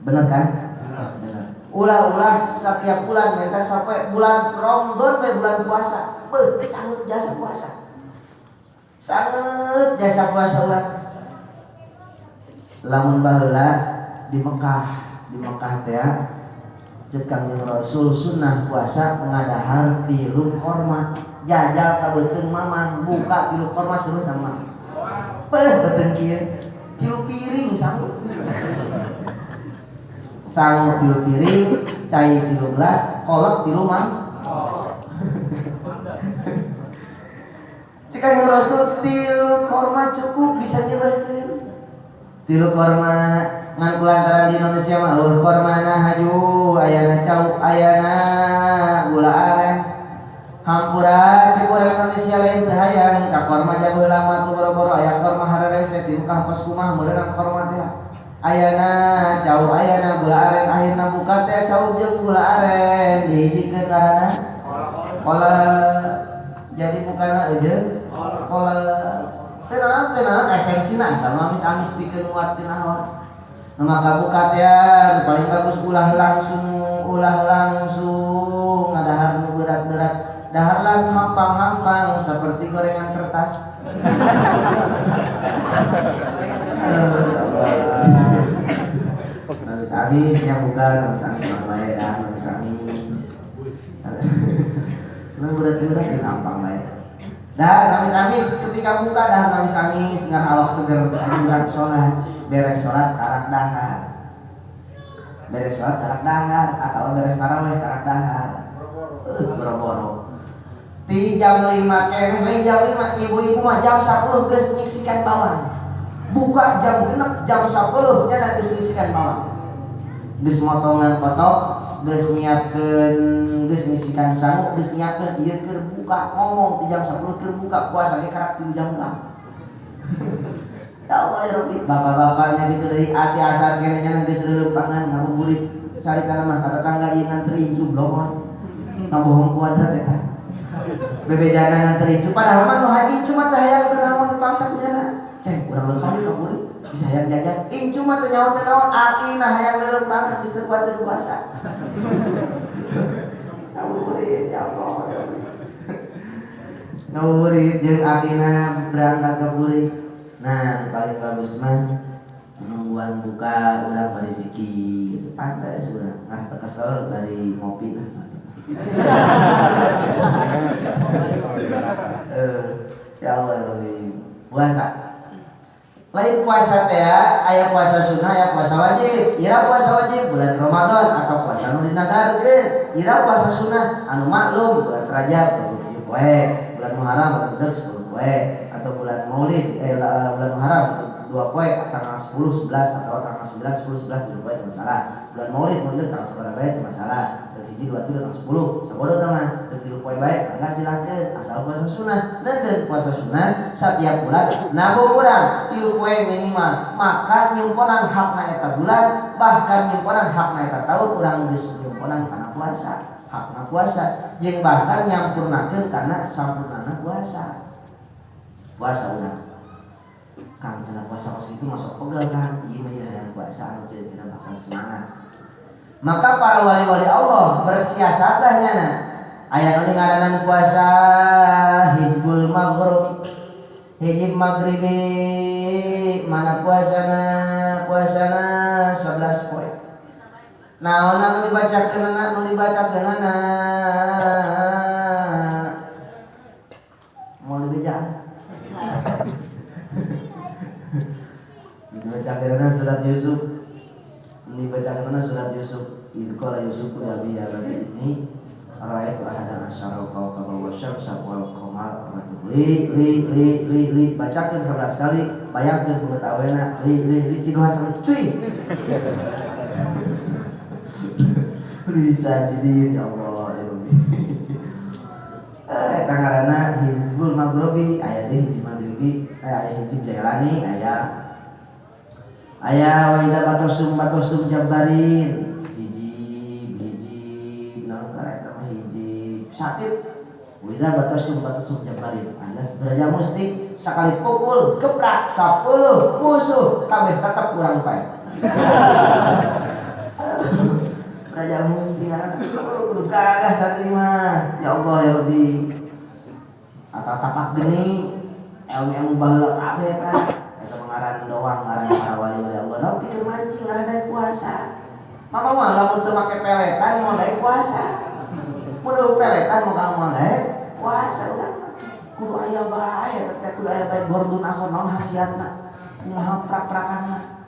Bener kan? Bener. Ulah-ulah setiap bulan menta sapoe bulan Ramadan we bulan puasa. Beuh sanget jasa puasa. Sanget jasa puasa urang. Lamun baheula di Mekah teh ceuk Kangjeng Rasul sunnah puasa ngadahar 3 korma. Jajal ka beuteung mamang buka 3 korma seueur sama. Beuteung kieu 3 piring sanggup. Sanggup 3 piring, cai 3 gelas, kolak 3 mang. Cik Kangjeng Rasul 3 korma cukup bisa nyeulekeun. 3 korma ngan kulantaran di Indonesia mah kormana haju ayana cau ayana gula aren. Hampura cibur Indonesia lain teh hayang ka korma jago lama tu boro-boro aya korma hararese di Mekah pas kumah meureun korma teh ayana cau ayana gula aren akhirna buka teh cau jeung gula aren dihijikeun ngaranna kola jadi bukana eujeun kola teh naon esensina asal amis-amis pikeun muatkeun naon nu maka buka teh paling bagus ulah langsung ngadahar nu berat-berat. Daharlah hampang-hampang seperti gorengan kertas. Habis yang bukan habis bae dah habis. Nang berat-berat yang hampang bae. Dah habis ketika buka dah habis ngan awak seger anjing salat, beres salat karak dahar. Beres salat karak dahar atau beres tarawih karak dahar. Boro-boro. Di jam 5 keneh lain jam 5 ibu-ibu mah jam 10 geus nyiksikan bawang. Buka jam 6 jam 10 nya geus nyiksikan bawang. Geus motongan kotok, geus nyiapkeun, geus nyisikan sangu, geus nyiapkeun ieu keur buka ngomong di jam 10 keur buka puasa ge karak 3 jam kan. Ya Allah ya Rabbi, bapak-bapaknya gitu deui ati asar keneh nya geus leuleumpangan ngabuburit cari kana mah ka tetangga ieu nganterin jublongon. Ngabohong kuadrat eta. Bebejana nganterin cu padahal mah nu haji cuma teh hayang teu naon dipaksa jana. Ceng urang leumpang ka kuring bisa hayang jajan. Incu mah teu nyaho teu naon akina hayang leuleumpangan geus teu kuat teu puasa. Ngabuburit ya Allah. Ngabuburit jeung akina berangkat ka kuring. Nah, paling bagus mah nungguan buka urang bari zikir. Pantes urang ngarep teu kesel bari ngopi lah. Ya Allah ya Rabbi. Puasa lain puasa teh aya puasa sunnah aya puasa wajib. Ira puasa wajib bulan Ramadan atau puasa nu dinadarkeun. Ira puasa sunnah anu maklum bulan Rajab 7 poe, bulan Muharram budak 10 poe atau bulan Maulid bulan Muharram 2 poe tanggal 10 11 atau tanggal 9 10 11 7 poe itu masalah. Bulan Maulid tanggal sabaraha bae itu masalah. Hiji 27 tanggal 10 sabodo teh mah 3 poe bae mangga silakeun asal puasa sunnah. Dan puasa sunnah setiap bulan nabung urang 3 poe minimal. Maka nyimponan hakna eta bulan bahkan nyimponan hakna eta taun urang geus nyimponan kana puasa. Hakna puasa jeung bahkan nyampurnakeun kana sampurnana puasa. puasa udah kang cenah puasa pas itu masuk pegal kan iya mah yang puasa anu kira-kira bakal semangat. Maka para wali-wali Allah bersiasatlah nyana aya nu ngaranan puasa hijbul maghrib hijib maghribi mana puasana 11 poe naon anu dibacakeun mau dibejaan dibacakeun surat Yusuf itu kalau Yusuf udah biar ini rakyat ahada asyara kawkaban wasyamsa wal qamar li bacakeun 11 kali bayangkeun buat awena li ciduhan sampai cuy bisa jadi ya Allah ya Rabbi eta ngaranna hizbul maghribi aya deui hizbul maghribi aya hizbul jailani aya wa idza batasum jabarin hiji naon kareta mah hiji satib wa idza batasum jabarin alias beraja musti sakali pukul geprak 10 musuh kabeh tetep urang pae beraja musti karena kudu gagah satri mah ya Allah ya Rabbi tapak geni ilmu baheula kabeh kan ngaran doang ngaran para wali-wali Allah. Nah, pikir mancing ngaran daek puasa. Mama mah lamun teu make peletan mau daek puasa. Mun peletan mau daek puasa ulah. Kudu aya bae, kudu aya bae gordun akon naon hasiatna. Kumaha prak-prakanna.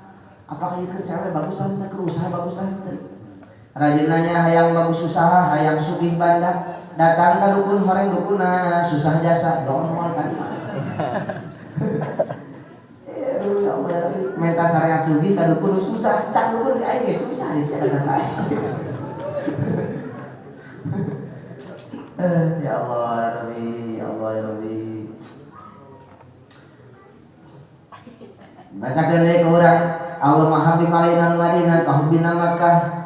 Apakah ieu cewek bagusan teh usaha bagusan teh. Rajinanya hayang bagus usaha, hayang sugih banda. Datang ka dukun horeng dukunna susah jasa. Dong moal tadi. Ya Allah, meta syariat sugih ka dukun susah, cak dukun ge aing ge susah di saeukeun lain. Ya Allah ya Rabbi, ya Allah ya Rabbi. Bacakeun deui ka urang, Allahumma habib alaina al-Madinah ka hubbina Makkah.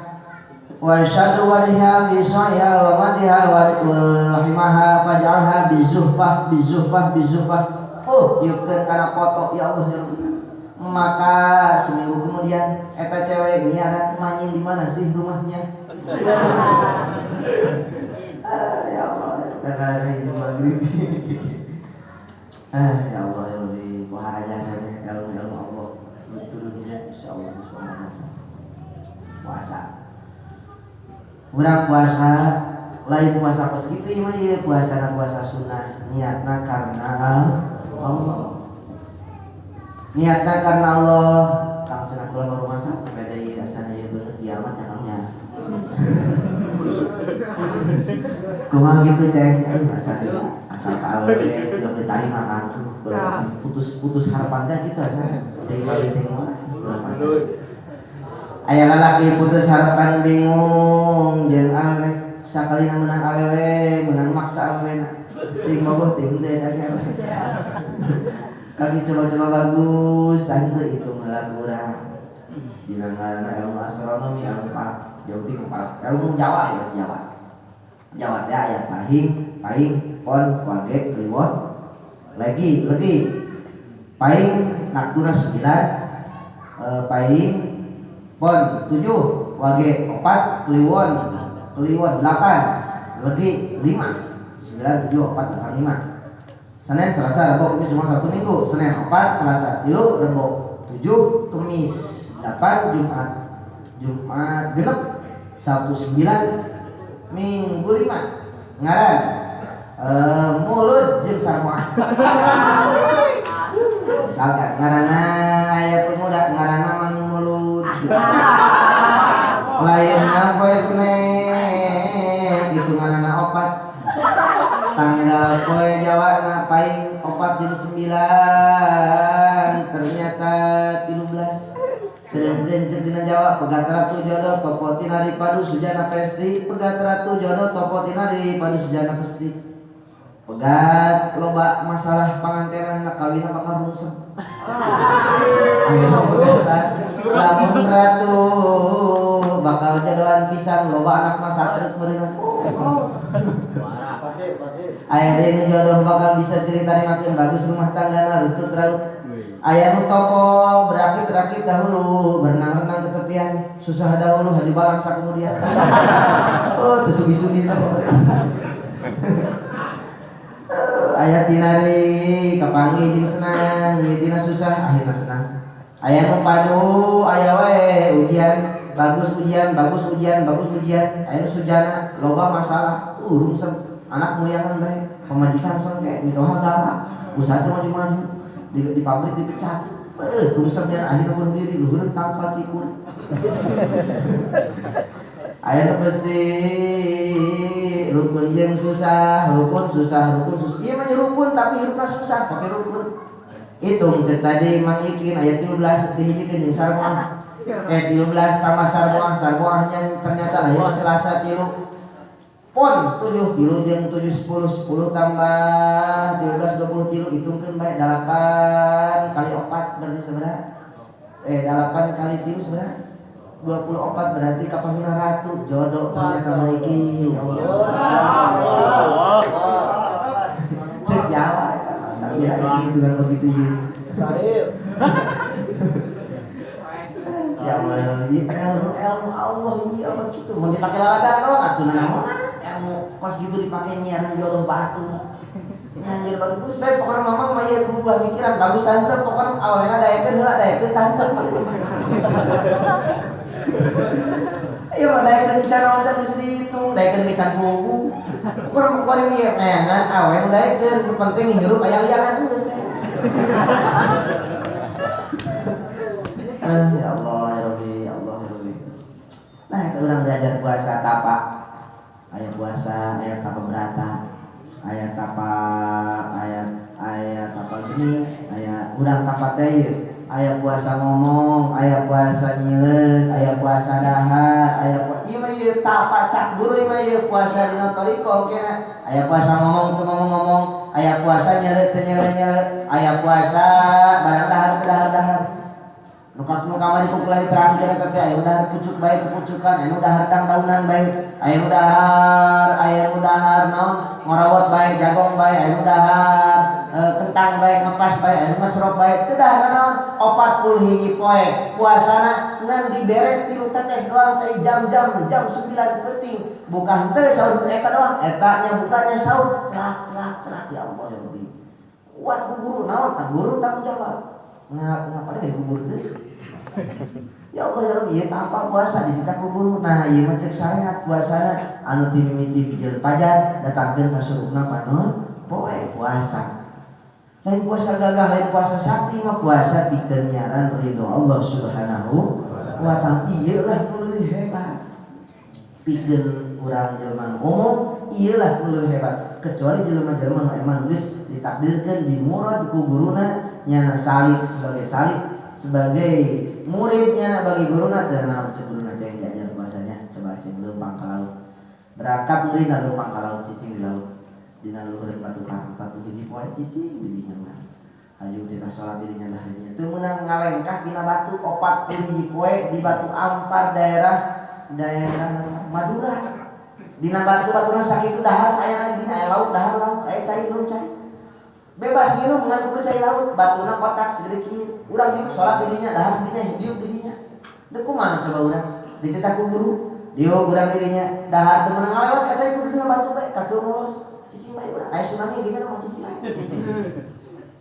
Wa syadu waliha bi sa'iha wa madiha wa kulhimaha faj'alha bi zuhfah. Oh, yeukeun kana foto ya Allah ya Rabbi. Maka seminggu kemudian eta cewek miara manyin di mana sih rumahnya? Ya Allah, karena hijab maghrib. Ya Allah ya Rabbi, wahara jasanya ilmu Allah turunnya insyaallah wahara jasa. Puasa. Urang puasa lain puasa pas kitu ieu mah ieu puasa sunnah niatna karena Allah. Niatna karena Allah kang cenah kula baru masak beda ieu asana ieu beungeut kiamat ya kangnya. Kumaha kitu ceng asal kawe tidak diterima kan. Kula putus harapan teh kitu asana. Deui kabeh mah kula masak. Aya lalaki putus harapan bingung jeung alek sakalina menang awewe menang maksa awewena. Ting bogoh ting teh awewe. Kami coba-coba bagus, tante itu lagu orang. Dina ngaranna ilmu astronomi, ilmu ilmu Jawa ya Jawa teh aya pahing, pon, wage, kliwon, legi, pahing naktuna 9, pahing, pon 7, wage 4, kliwon 8, legi 5, 9, 7, 4, 5. Senin, Selasa, Rabu, Kamis, cuma Sabtu Minggu. Senin 4, Selasa 3, Rabu 7, Kamis 8, Jumat genep, Sabtu 9, Minggu 5. Ngaran mulut jeung sarua. Misalkan ngaranna aya pemuda ngaranna man mulut. Lainna poe Senin itu ngaranna opat. Tanggal poe Jawana paing 4 jeung 9 ternyata 13. Sedangkan cek dina Jawa pegat ratu jodoh topo tinari padu sujana pesti. Pegat ratu jodoh topo tinari padu sujana pesti. Pegat loba masalah pangantenan na kawina bakal rungsem. Ayo pegat lamun ratu bakal jodohan pisan loba anakna satreut meureunna. Aya deui nu jodoh bakal bisa silih tarimakeun bagus rumah tanggana rutut raut. Aya nu topo berakit-rakit dahulu, berenang-renang ke tepian, susah dahulu haji balangsa kemudian. Oh, teu sugi-sugi aya tinari kapanggih jeung senang, mitina susah akhirna senang. Aya nu padu, aya wae ujian, bagus ujian, bagus ujian, bagus ujian. Aya nu sujana, loba masalah, rungsem. Anak muliakan bae, pemajikan sengke, mitoha galak, usaha teh maju-maju, di pabrik dipecat. Rungsemnya akhirna bunuh diri, luhur tangkal cikur. Aya nu mesti rukun jeung susah, rukun susah, rukun susah. Ieu mah rukun tapi hirupna susah, pakai rukun. Hitung cek tadi Mang Ikin ayat 13 dihijikeun jeung sarboah. 13 tambah sarboahnya ternyata lahir Selasa 3. Pon 7 jeung 7 10 tambah 13 23 hitungkeun bae 8 kali 4 berarti sabaraha? 8 kali 3 sabaraha? 24 berarti kapasina ratu jodoh ternyata Mang Ikin. Ya Allah. Cek Jawa sambil ini dengan positif. Ya Allah, ilmu Allah ini apa gitu mau dipakai lalagan doang atuh naon ilmu kos gitu dipakai nyiaran jodoh batu. Sing anjir batu terus bae pokona mamang mah ieu berubah pikiran bagus tantep pokona awalna daekeun heula daekeun tantep. Ayo mah daekeun can oncan geus dihitung daekeun can buku. Pokona kuari ieu neangan awe daekeun penting hirup aya liangan geus beres. Ya Allah ya Rabbi, ya Allah ya Rabbi. Nah, kita orang belajar puasa tapa. Aya puasa, aya tapa berata. Aya tapa gini, aya urang tapa teh. Aya puasa ngomong, aya puasa nyileun, aya puasa dahar, aya ieu mah ieu tapa cak guru ieu mah ieu puasa dina toriko kena. Aya puasa ngomong teu ngomong-ngomong, aya puasa nyileun teu nyileun, aya puasa barang dahar teu dahar-dahar. Nukat nu kamari ku kula diterangkeun eta teh aya dahar pucuk bae pupucukan, aya dahar daunan bae, aya dahar naon ngorawat bae, jagong bae, aya dahar kentang bae, ngepas bae, aya ngesrop bae, teu dahar naon 40 hiji poe. Puasana ngan dibere 3 tetes doang cai jam 9 penting. Bukan teu saur eta doang, eta nya bukanya saur cerak ya Allah ya Rabbi. Kuat ku guru naon? Guru tanggung jawab. Ngapain kayak kubur tuh? Ya Allah ya Rabbi, ieu tapal puasa disita ku guru. Nah, ieu mah cek syariat puasana anu ti mimiti pijeul pajar datangkeun ka surupna panon poe puasa. Lain puasa gagah, lain puasa sakti mah puasa pikeun nyaran ridho Allah Subhanahu wa ta'ala. Ieu lah nu leuwih hebat. Pikeun urang jelema umum ieu lah nu leuwih hebat. Kecuali jelema-jelema nu emang geus ditakdirkeun dimurad ku guruna nyana salik sebagai muridnya bagi guruna teu naon cek guruna ceng jajar puasanya coba ceng leumpang ka laut berangkat muridna leumpang ka laut cicing di laut dina luhureun batu karang hiji poe cicing di dinya mah hayu teh salat di dinya daharinya teu meunang ngalengkah dina batu 40 hiji poe di Batu Ampar daerah Madura dina batu-baturna sakitu dahar sayana di dinya aya laut dahar laut aya cai belum cai bebas minum ngan kudu cai laut batuna kotak segede kieu urang diuk salat di dinya dahar di dinya diuk di dinya teu kumaha coba urang dititah ku guru diuk urang di dinya dahar teu meunang ngalewat ka cai kudu dina batu bae kakeu molos cicing bae urang aya tsunami ge mah cicing bae.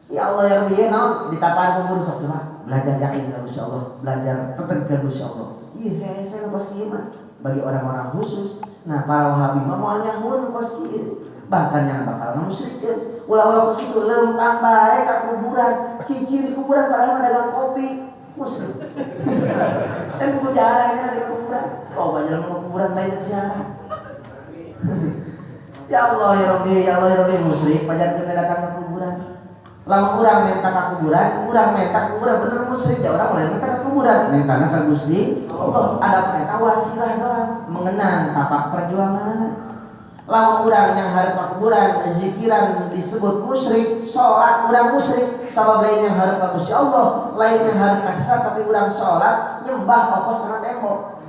Ya Allah ya Rabbi ya naon ditapaan ku guru sok coba belajar yakin ka Gusti Allah belajar tetep ka Gusti Allah ieu hese nu kos kieu mah bagi orang-orang khusus. Nah para Wahabi mah moal nyahun kos kieu bahkan yang bakal musyrikin ulah-ulah kos kitu leumpang bae ka kuburan cicing di kuburan padahal mah dagang kopi musyrik. Can ku jarangnya di kuburan loba jalan ke kuburan lain ke ziarah. Ya Allah ya Rabbi musyrik pajarkeun datang ke kuburan. Lamun urang menta ka kuburan, urang menta kuburan bener musyrik ya urang lain menta ka kuburan, mentana ka Gusti Allah. Ada menta wasilah doang mengenang tapak perjuanganna. Lamun urang yang hareup ka kuburan zikiran disebut musyrik, salat urang musyrik, sabab lain yang hareup ka Gusti Allah, lain yang hareup ka sesat tapi urang salat nyembah pokos kana tembok.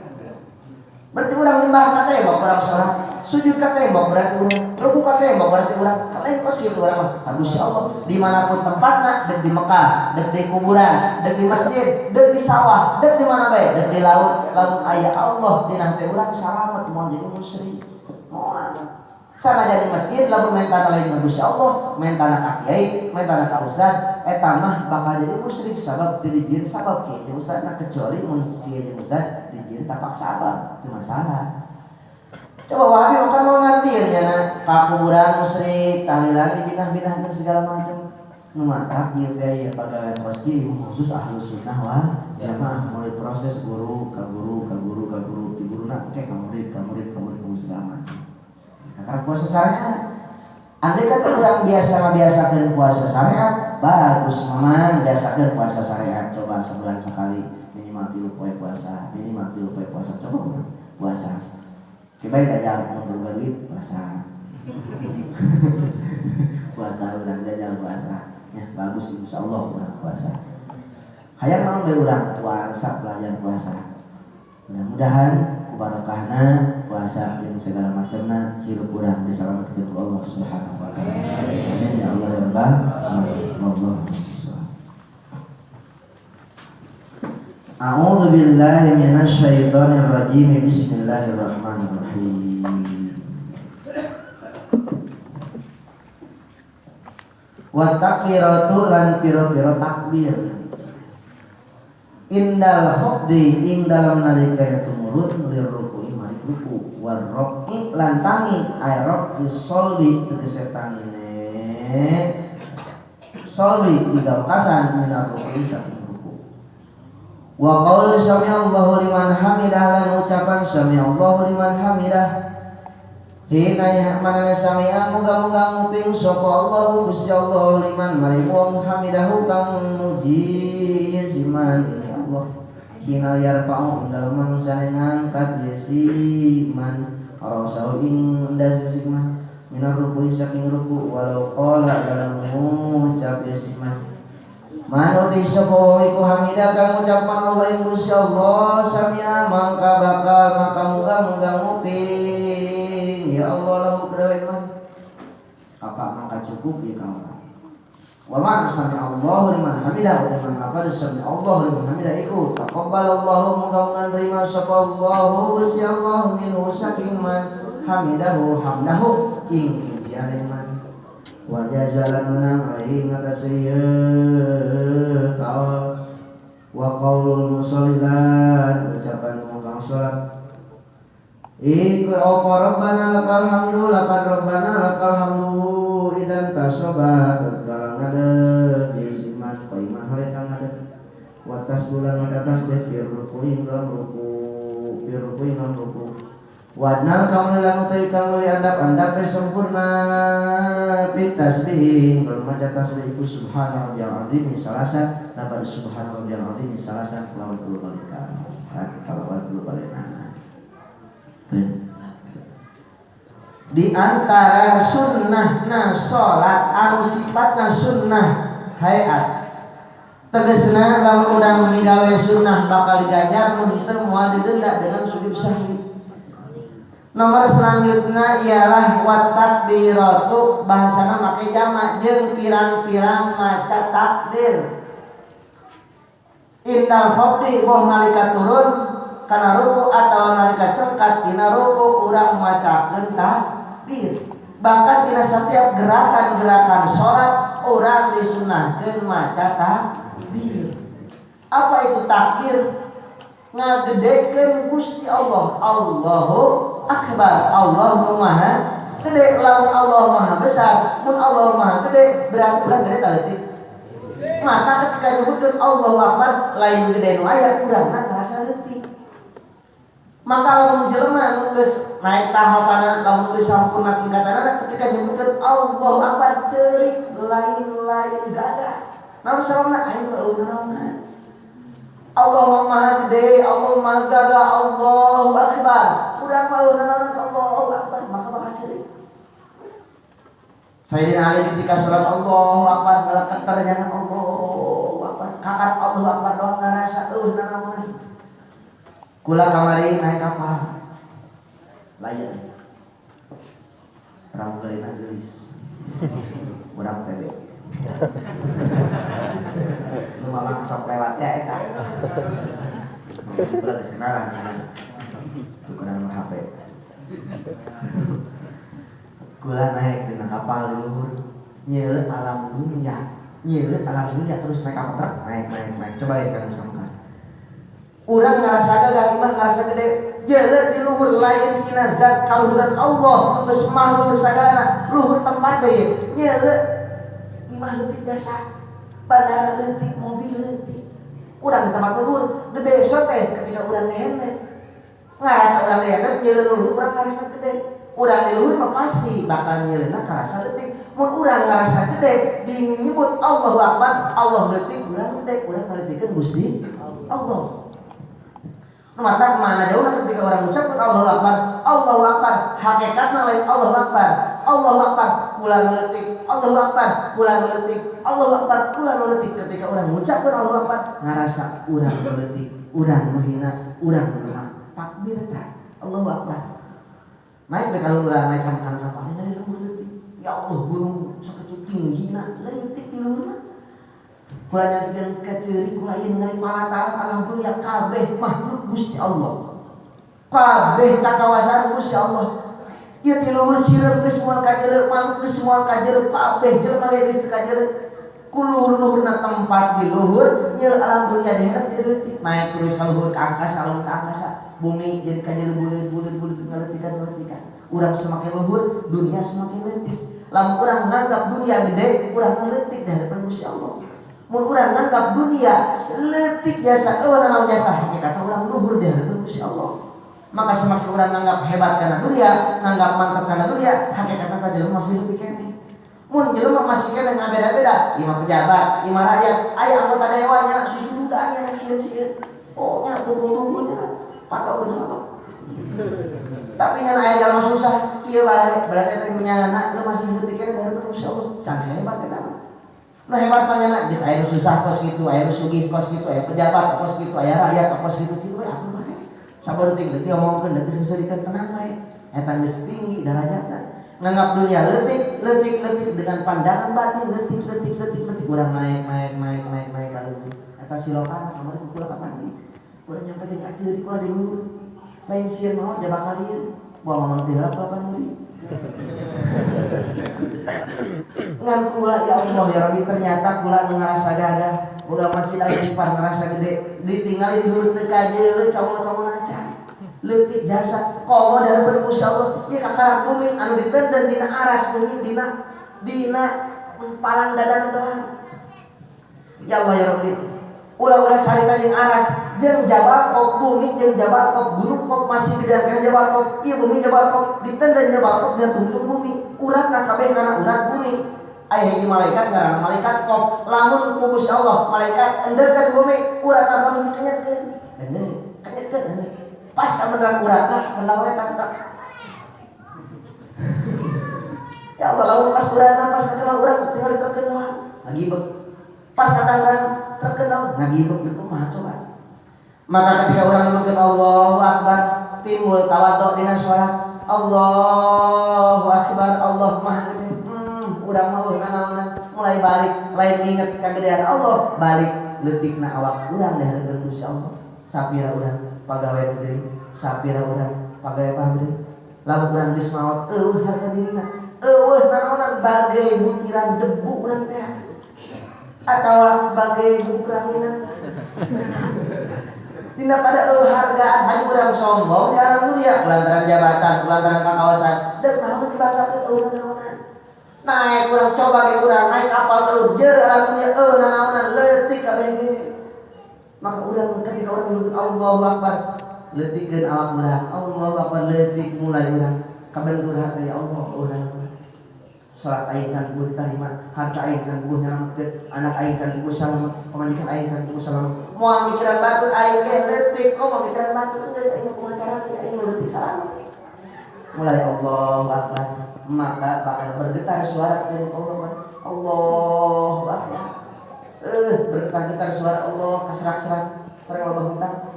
Berarti urang nyembah ka tembok urang salat. Sujud ka tembok berarti urang, ruku ka tembok berarti urang. Kalian kos gitu urang mah. Gusti Allah dimanapun tempatna, dek di Mekah, dek di kuburan, dek di masjid, dek di sawah, dek di mana bae, dek di laut, lamun aya Allah dina teh urang salamet moal jadi musyrik. Moal. Sana jadi masjid lamun mentana lain ka Gusti Allah, mentana ka kiai, mentana ka ustaz, eta mah bakal jadi musyrik sabab teu dijieun sabab kiai jeung ustaz kecuali mun kiai jeung ustaz dijieun tapak sabab, itu masalah. Coba Wahabi makan mau ngantirnya na kakuburan musyrik, tahlilan dibinah-binahkeun segala macam. Nu mah takdir teh ya pagawean pasti khusus ahlus sunnah wal jamaah mulai proses guru ka guru ka guru ka guru ti guruna ke ka murid ka murid ka murid segala macam. Karena puasa syariat. Andai kata orang biasakeun puasa syariat, bagus maman biasakeun puasa syariat. Coba sebulan sekali minimal 3 poe puasa, minimal 3 poe puasa. Coba puasa. Coba kita jalan mundur duit puasa. Puasa urang jalan puasa. Ya, bagus insyaallah urang puasa. Hayang mau bae urang puasa pelajar puasa. Mudah-mudahan ku barokahna puasa jeung segala macamna hirup urang disalametkeun ku Allah Subhanahu wa taala. Amin ya Allah ya Rabbal alamin. A'udzu billahi minasy syaithanir rajim. Bismillahirrahmanirrahim. Wa takbiratu lan pira-pira takbir. Indal khafdi ing dalam nalika tumurun lir ruku'i mari ruku wal ruk'i lan tangi ay ruk'i sholbi tegese tangine sholbi tiga kasan minar ruku'i saking wa qaul sami'allahu liman hamidah lan ucapan sami'allahu liman hamidah hina manana sami'a muga-muga nguping sapa Allahu Gusti Allah liman mari wong hamidahu kang muji siman ini Allah hina yarfa'u indal mangsane ngangkat yasiman rasahu inda siman minar ruku'i saking ruku walau qala dalam ngucap yasiman manuti sapa iku hamidah kang ucapan Allah ing Gusti Allah sami'a mangka bakal maka muga-muga nguping ya Allah lahu kedawe man apa mangka cukup ya kaula wa man sami'a Allah liman hamidah wa man laqad sami'a Allah liman hamidah iku taqabbalallahu muga-muga nerima sapa Allah Gusti Allah minhu saking man hamidahu hamdahu ing pujian man wa jazalan menang alaihi ngatasi kaul wa qaulul musallilan ucapan mukang salat iku apa rabbana lakal hamdu lapan rabbana lakal hamdu idan tasoba tatkala ngadeg isiman qaiman halekang ngadeg wa tasbulan mata tasbih fi ruku'i dalam ruku wadnal kamu lan utai kamu andap-andap sempurna fit tasbih kalau maca tasbih iku subhana rabbiyal azim salasan dapat subhana rabbiyal azim salasan kelawan 3 kali kalawan 3 kali di antara sunnahna salat anu sifatna sunnah hayat tegasna lamun urang migawe sunnah bakal digajar mun teu moal didenda dengan sujud sahwi. Nomor selanjutnya ialah wat takbiratu bahasana make jamak jeung pirang-pirang maca takbir. Indal khafdi boh nalika turun kana ruku atawa nalika cengkat dina ruku urang macakeun takbir. Bahkan dina setiap gerakan-gerakan salat urang disunahkeun maca takbir. Apa itu takbir? Ngagedekeun Gusti Allah. Allahu Akbar. Allahu Maha Gede. Lamun Allah Maha Besar, mun Allah Maha Gede berarti urang gede taleutik. Maka ketika nyebutkeun Allahu Akbar lain gede nu aya urangna terasa leutik. Maka lamun jelema nu geus naik tahapan lamun geus sampurna tingkatanna ketika nyebutkeun Allahu Akbar ceurik lain-lain gagah. Namun salahna aing naon Allah Maha Gede, Allah Maha Gagah, Allahu Akbar. Urang mah naon Allahu Akbar maka bakal ceurik. Sayyidina Ali ketika surat Allahu Akbar ngalekat terjangan Allahu Akbar, kakat Allahu Akbar doang ngarasa naon. Kula kamari naik kapal. Layar. pramugarinan gelis urang TB lu mamang sok lewat ya eta ulah kenalan tukeran nomor HP kula naik dina kapal di luhur nyeuleuh alam dunia terus naik apa truk naik coba ya kan sangka urang ngarasa gagah imah ngarasa gede jeuleuh di luhur lain tina zat kaluhuran Allah nu geus mahlur sagalana luhur tempat deui nyeuleuh imah leutik jasa bandara leutik mobil leutik urang di tempat luhur gede sote ketika urang dehene ngarasa urang dehene nyeuleuh luhur urang ngarasa gede urang di luhur mah pasti bakal nyeuleuhna karasa leutik mun urang ngarasa gede dinyebut Allahu Akbar Allah leutik urang gede urang ngaleutikeun Gusti Allah. Mata mana jauh ketika orang ucapkan Allahu Akbar hakikatna lain Allahu Akbar kula ngeletik Allahu Akbar kula ngeletik ketika orang mengucapkan Allahu Akbar ngarasa urang ngeletik urang menghina urang lemah takbir tah Allahu Akbar naik ke kalau urang naik kan kapal dari ngeletik ya Allah gunung sakitu tinggina leutik di luhurna kula nyadikeun keceuri kula ieu ningali palantaran alam dunia kabeh makhluk Gusti Allah. Kabeh kakawasan Gusti Allah. Ieu ti luhur sireun geus moal ka jeuleuh, makhluk geus moal ka jeuleuh kabeh jelema ge geus teu ka jeuleuh. Ku luhur-luhurna tempat di luhur nyieul alam dunia deuna jadi leutik naik terus ka luhur ka angkasa, lamun ka angkasa bumi jadi ka jeuleuh buleut ngaletikan. Urang semakin luhur, dunia semakin leutik. Lamun urang nganggap dunia gede, urang ngaletik di hadapan Gusti Allah. Mun urang nganggap dunia leutik jasa naon jasa hakikatna urang luhur di hadapan Gusti Allah. Maka semakin urang nganggap hebat kana dunia, nganggap mantap kana dunia, hakikatna ka jelema masih leutik keneh. Mun jelema masih keneh ngabeda-beda, imah pejabat, imah rakyat, aya anggota dewan nya susu dugaan nya sieun-sieun. Oh nya tumpul-tumpul nya patok bener. Tapi nya aya jalma susah, kieu bae berarti teh nyana lu masih leutik keneh di hadapan Gusti Allah. Can hebat eta. Nah hebat panjana geus aya nu susah kos kitu, aya nu sugih kos kitu, aya pejabat kos kitu, aya rakyat kos kitu we apa bae. Sabareuting deui omongkeun deui seuseureun tenang bae. Eta geus tinggi darajatna. Nganggap dunia leutik dengan pandangan batin leutik urang naik ka luhur. Eta silokan kamari kula kapan ieu. Kula nyampe di kaceuri kula di luhur. Lain sieun mah jaba kali ieu. Moal mamang teh heula kula pandeuri. Ngan kula ya Allah ya Rabbi ternyata kula ngarasa gagah udah masih istighfar ngerasa gede ditinggali di luhur teu ka jeuleuh como-como nacan leutik jasa komo dari Gusti Allah ieu kakaran bumi anu ditenden dina aras bumi dina palang dadana doang ya Allah ya Rabbi ulah carita jeung aras jeung jabal kop bumi jeung jabal kop gunung kop masih gede kana jabal kop ieu bumi jabal kop ditenden jabal kop dina tungtung bumi uratna kabeh kana urat bumi aya hiji malaikat ngaranna malaikat kop lamun ku Gusti Allah malaikat endeukeun bumi uratna bumi kenyeutkeun kenyeutkeun pas sabenerna uratna kenal we tantak ya Allah lamun pas uratna pas kenal urat tinggal diterkeun doang ngagibeg pas katangaran terkenal ngagibeg itu mah coba maka ketika orang nyebutkeun Allahu Akbar timbul tawadhu dina salat Allahu Akbar Allah Maha Gede urang mah nanaonan mulai balik lain inget kagedean Allah balik leutikna awak urang di hadapan Gusti Allah sapira urang pagawe negeri sapira urang pagawe pabrik lamun urang geus maot harga dirina nanaonan bagai butiran debu urang teh atawa bagai bukrangina dina pada hargaan hanya urang sombong di alam dunia lantaran jabatan lantaran kakawasan dan namun dibanggakeun nanaonan naik kurang coba kayak kurang naik kapal kalau jer alam dunia nanaonan leutik kabeh ge maka urang ketika urang menyebut Allahu Akbar leutikeun awak urang Allahu Akbar leutik mulai urang kabentur hati ya Allah urang salat aing can kudu ditarima harta aing can kudu nyelametkeun anak aing can kudu salamet pamajikan aing can kudu salamet moal mikiran batur aing ge leutik mau mikiran batur geus aing kumaha carana aing leutik salamet mulai Allahu Akbar maka bakal bergetar suara dari Allahu Akbar bergetar-getar suara Allah keserak-serak perang lobang hutang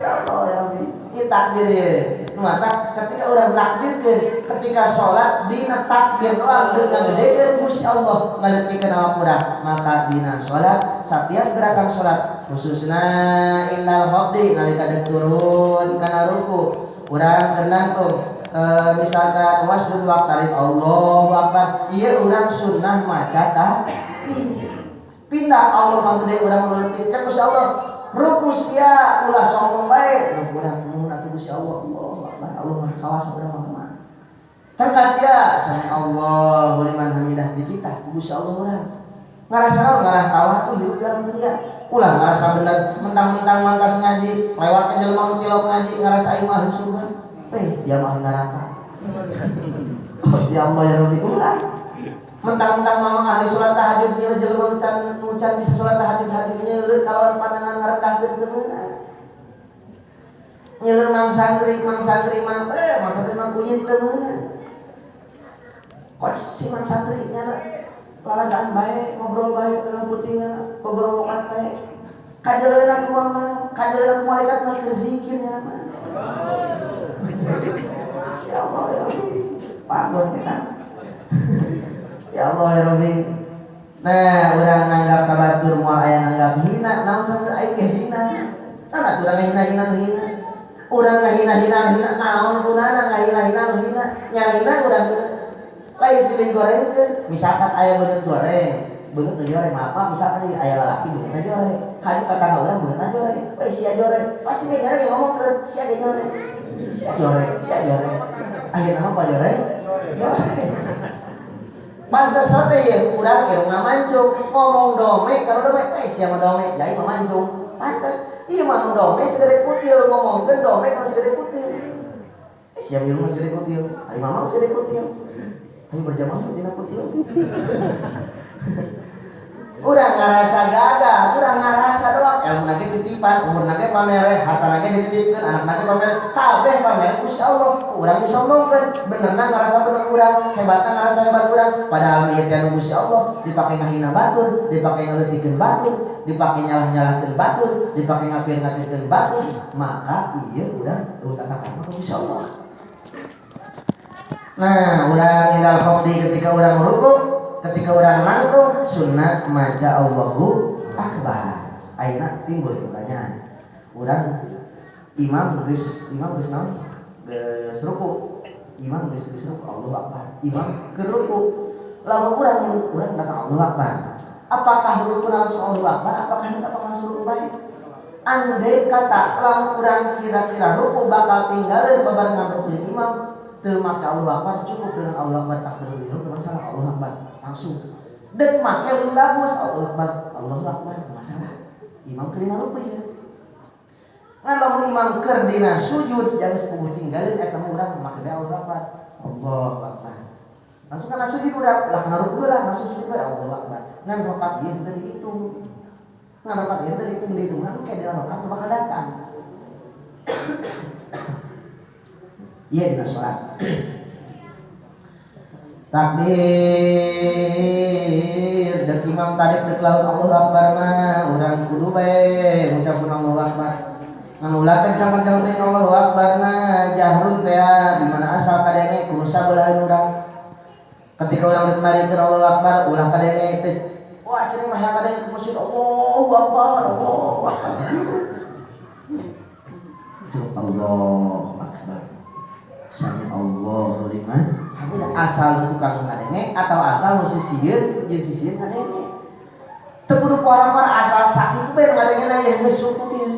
ya Allah ya Rabbi ini takdir ya mata ketika orang takbirkeun ketika sholat dina takbir doang dengan gedekeun Gusti Allah ngaleutikeun awak urang maka dina sholat setiap gerakan sholat khususna innal khafdi nalika deuk turun kana ruku urang tergantung misalkan wasjud waqtarib Allahu akbar ieu urang sunnah maca takbir pindah Allah mah gede urang leutik cek Gusti Allah ruku sia ulah sombong bae urang nuhun atuh Gusti Allah Allahu akbar Allah mah kawas urang mah cangkat sia sami Allahu liman hamidah dititah ku Gusti Allah urang ngarasa ngarah tawa tuh hidup dalam dunia ulah ngarasa bener mentang-mentang mangkas ngaji lewat ka jelema nu tilok ngaji ngarasa aing mah surga dia mah neraka ya Allah ya Rabbi ulah mentang-mentang mamang ahli sholat tahajud nyeuh jelema nucan bisa sholat tahajud nyeuh kalawan pandangan ngarendahkeun teu meunang nyeuh mang santri mah kuyin teu meunang kok si mang santri nya lalagaan bae ngobrol bae tengah putingna kogorowokan bae kajelena kumaha kajelena malaikat mah keur zikir nya mah ya Allah ya Rabbi panggon kita ya Allah ya Rabbi nah urang nganggap ka batur moal aya nganggap hina naon sampai aing ge hina nah urang ngahina-hina nu hina urang ngahina-hina nu hina naon gunana ngahina-hina nu hina nya hina urang lain silih gorengkeun misalkan aya beungeut goreng beungeut nu joreng apa misalkan aya lalaki beungeutna joreng hadi tetangga urang beungeutna joreng we sia joreng pasti ge joreng ngomongkeun sia ge joreng sia joreng ayeuna mah pa joreng pantes teh ye urang irungna mancung ngomong dome kalau dome sia mah dome jadi mah mancung pantes ieu mah nu dome segede kutil ngomongkeun dome kana segede kutil sia irungna segede kutil ari mama segede kutil ayo berjamaah dina kutil urang ngarasa gagah urang ngarasa doang ilmu nage titipan umur nage pamer harta nage dititipkeun anak nage pamer kabeh pamer Gusti Allah urang disombongkeun benerna ngarasa bener urang hebatna ngarasa hebat urang padahal ieu teh Gusti Allah dipake ngahina batur dipake ngaleutikeun batur dipake nyalah-nyalahkeun batur dipake ngapir-ngapirkeun batur maka ieu urang utatakan ka Gusti Allah. Nah urang indal khafdi ketika urang ruku ketika orang nangtung sunat maca Allahu Akbar. Ayeuna timbul pertanyaan. Urang imam geus naon? Geus ruku. Imam geus ruku Allahu Akbar. Imam keur ruku. Lamun urang datang Allahu Akbar. Apakah ruku langsung Allahu Akbar? Apakah henteu langsung ruku bae? Andai kata lamun urang kira-kira ruku bakal tinggalin babarengan ruku imam teu make Allahu Akbar cukup dengan Allahu Akbar takbiratul ihram teu masalah Allahu Akbar langsung deuk make lebih bagus Allahu Akbar teu masalah imam keur dina ruku ya ngan lamun imam keur dina sujud jangan sepuguh tinggalin eta mah urang make Allahu Akbar langsung kana sujud urang lah kana ruku lah langsung sujud bae Allahu Akbar ngan rakaat ieu teu dihitung ngan rakaat ieu teu dihitung ngan kayak dina rakaat teu bakal datang iya dina sholat takbir dek imam tarik dek laut Allahu Akbar mah urang kudu bae ngucapkeun Allahu Akbar ngan ulah kencang-kencang teh Allahu Akbar na jahrun teh di mana asal kadenge kudu sabeulah urang ketika urang dek narikeun Allahu Akbar ulah kadenge teh wah cenah mah kadenge ke masjid Allahu Akbar Allahu Akbar sami Allahu liman hamidah asal nu tukang ngadenge atau asal nu sisieun jeung sisieun ngadenge teu kudu para asal sakitu bae ngadenge na ya geus cukup ya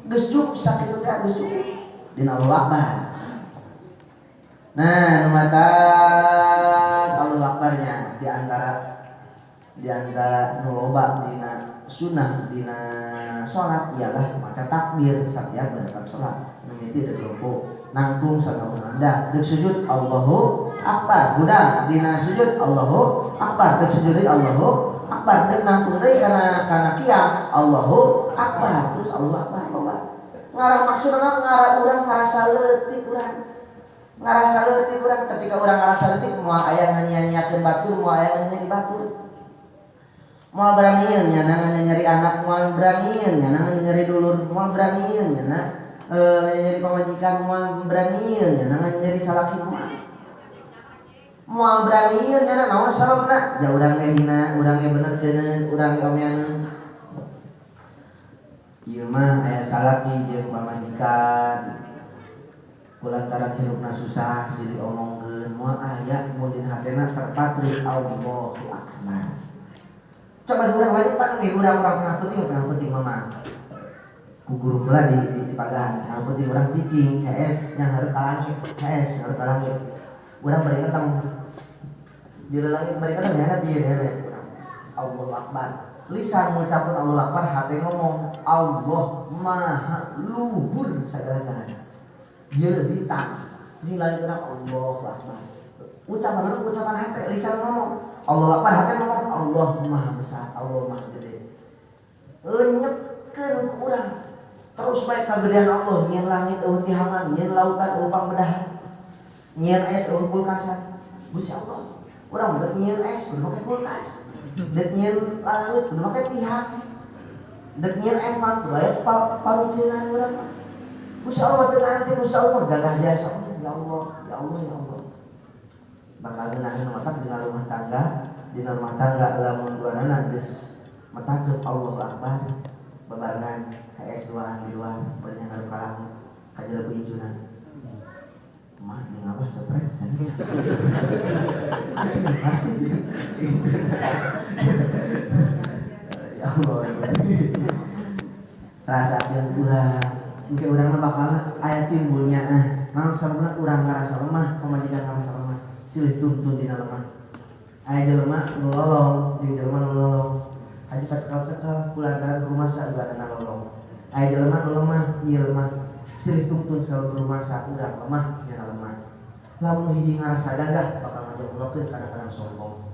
geus cukup sakitu teh geus cukup dina Allahu Akbar nah nu matak Allahu Akbarnya di antara nu loba dina sunnah dina salat ialah maca takbir setiap gerakan salat nu miti deuk ruku nangtung sama anda deuk sujud Allahu Akbar budang dina sujud Allahu Akbar deuk sujud Allahu Akbar deuk nangtung deui kana qiyam Allahu Akbar terus Allahu Akbar loba ngarah maksudna ngarah urang ngarasa leutik urang ketika urang ngarasa leutik moal aya nyanyiakeun batur moal aya nyanyi batur moal beranian nya nyari anak moal beranian nya nyari dulur moal beranian nya nyari pamajikan moal beranian nya nangan nyari salaki moal beranian nya naon sababna ja urang ge hina urang ge benerkeun urang ge omeaneun ieu mah aya salaki jeung pamajikan kulantaran hirupna susah silih omongkeun moal aya mun dina hatena terpatri Allahu Akbar. Coba urang lagi pan ge urang penting mama ku guru heula di pagahan yang penting urang cicing HS yang hareup ka langit HS hareup ka langit urang bari ketemu di langit bari ketemu ya di urang Allahu Akbar lisan mengucapkan Allahu Akbar hati ngomong Allah maha luhur segala-galanya dia ditang sing lain urang Allahu Akbar ucapan hati lisan ngomong Allahu Akbar hati ngomong Allah maha besar Allah maha gede lenyepkeun ku urang terus baik kagedean Allah nyeun langit eueuh tihangan nyeun lautan eueuh pangbedahan nyeun es eueuh kulkasan Gusti Allah urang mah nyeun es kudu make kulkas dek nyeun langit kudu make tihang dek nyeun emang kudu aya pamiceunan urang mah Gusti Allah teu nganti Gusti Allah gagah jasa ya Allah ya Allah ya Allah bakal ngeunaheun matak dina rumah tangga lamun duanana geus metakeun Allahu Akbar babarengan HS duaan di luar banyak harus kalangnya kajian lagu hijunan mah ini ngapa stres kasih ya Allah rasa yang kurang mungkin orang bakal ayat timbulnya nang sabuna urang ngarasa lemah pamajikan ngarasa lemah silih tuntun dina lemah aya jelema nu lolong jeung jelema nu lolong haji cekal-cekal kulantaran rumah juga kena lolong aya jelema nu lemah ieu lemah silih tuntun saur rumah urang lemah nya lemah lamun hiji ngarasa gagah bakal ngajonglokeun kadang-kadang sombong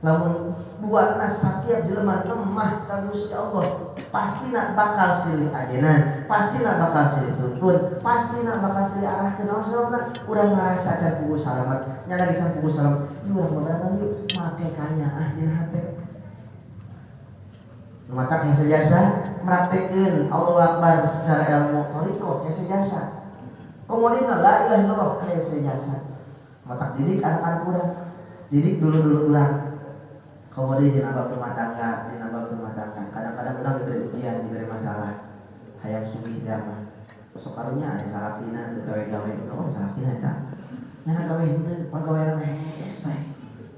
lamun duana satiap jelema lemah ka Gusti Allah pastina bakal silih ajenan pastina bakal silih tuntun pastina bakal silih arahkeun naon sababna urang ngarasa can puguh salamet nya lagi can puguh salamet ieu urang babaratan yeuh make kanya dina hate mata yang sejasa meraktekeun Allahu Akbar secara ilmu thariqah yang sejasa kemudian la ilaha illallah yang sejasa mata didik anak-anak urang didik dulu urang kemudian dinambah rumah tangga kadang-kadang urang diberi ujian diberi masalah hayang sugih dama sok karunya aya salakina teu gawe-gawe salakina eta nyana gawe henteu pagawean es bae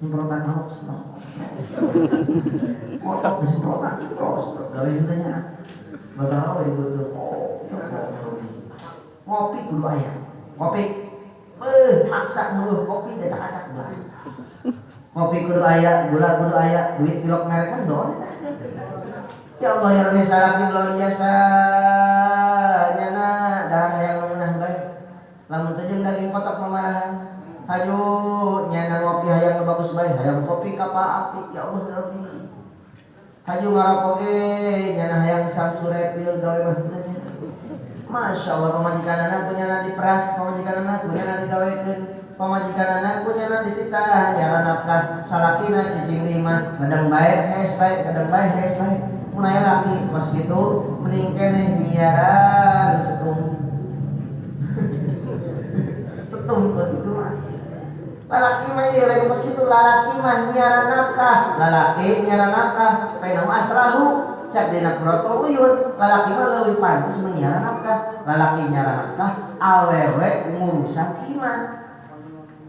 nyemprotan manuk semua kotok disemprotan terus gawe henteunya gawe dibutuh ngopi kudu aya kopi maksa nuluh kopi acak-acak gelas kopi kudu aya gula kudu aya duit tilok merekan doon eta ya Allah ya Rabbi salakin lawan jasa nyana dahar hayang ngeunah bae lamun teu jeung daging kotak mamarahan hayu nyana ngopi hayang nu bagus bae hayang kopi ka api ya Allah ya Rabbi hayu ngarapoge nyana hayang samsurepil gawe mah teu Masya Allah pamajikanana kunyana diperas pamajikanana kunyana digawekeun pamajikanana kunyana dititah nyara nafkah salakina cicing lima gedeng bae hees bae gedeng bae hees bae mun aya laki pas kitu mending keneh nyiaran setung pas itu mah lalaki mah ieu lain pas kitu lalaki mah nyiaran nafkah lalaki nyiaran nafkah paina asrahu cak dina protol uyun lalaki mah leuwih pantes menyiaran nafkah lalaki nyiaran nafkah awewe ngurusan iman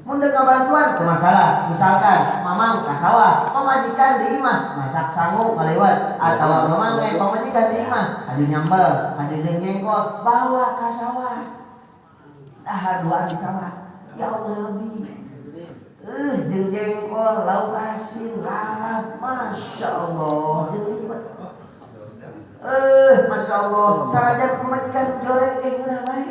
mun teu kabantuan teu masalah misalkan mamang ka sawah pamajikan di imah masak sangu ngalewat atawa mamang pamajikan di imah adu nyambel adu jeung jengkol bawa ka sawah dahar duaan di sawah ya Allah Rabbi jeung jengkol lauk asin lalap Masya Allah jeung liwat Masya Allah sarajan pemajikan goreng ngeunah bae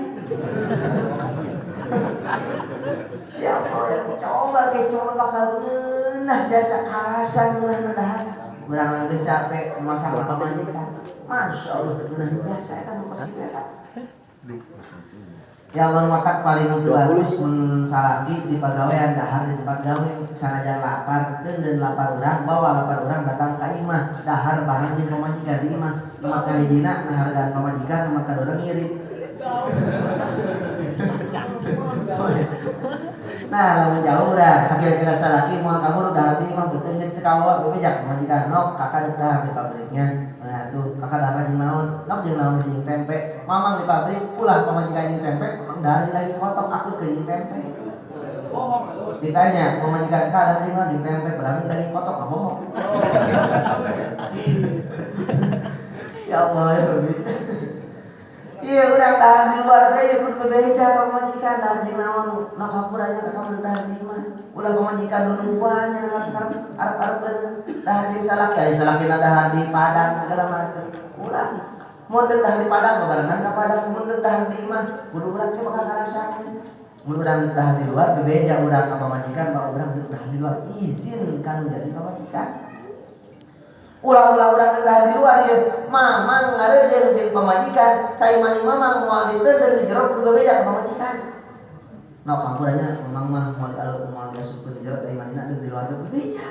ya Allah ya coba bakal ngeunah jasa karasan ngeunah dahar urang geus capek masak pamajikan Masya Allah ngeunah jasa eta nu positif eta ya Allah watak paling untuk bagus mensalaki di pagawean dahar di tempat gawe sanajan lapar dan lapar urang bawa lapar urang datang ka imah dahar barang jeung pamajikan di imah maka hijina ngahargaan pamajikan maka urang ngirit Nah, lamun jauh dah, sakira-kira salaki moal kabur dahar di mah beuteung geus teu kawa bebejak majikan nok kakak deuk dahar di pabriknya. Nah, tuh kakak dahar jeung naon? Nok jeung naon jeung tempe. Mamang di pabrik ulah pamajikan jeung tempe, dahar di daging kotok aku ke jeung tempe. Ditanya, pamajikan ka dahar di mah jeung tempe, berarti daging kotok ka bohong. Ya Allah ya Rabbi. Iya urang dahar di luar teh kudu bebeja pamajikan dahar jeung naon nok hampuranya ka kamu dahar di mah ulah pamajikan nu numpanya ngarep arep dahar jeung salaki aya salakina dahar di Padang segala macam ulah mun deuk dahar di Padang babarengan ka Padang mun deuk dahar di mah kudu urang teh bakal ngarasakeun mun urang dahar di luar bebeja urang ka pamajikan bahwa urang deuk dahar di luar izin kanu jadi pamajikan. Ulah-ulah urang dahar di luar ya mamang ngarejeun jeung pamajikan cai mani mamang moal diteudeuh di jero kudu bebeja ka pamajikan. Nok hampurannya mamang mah moal diasupkeun di jero cai manina di luar bebeja.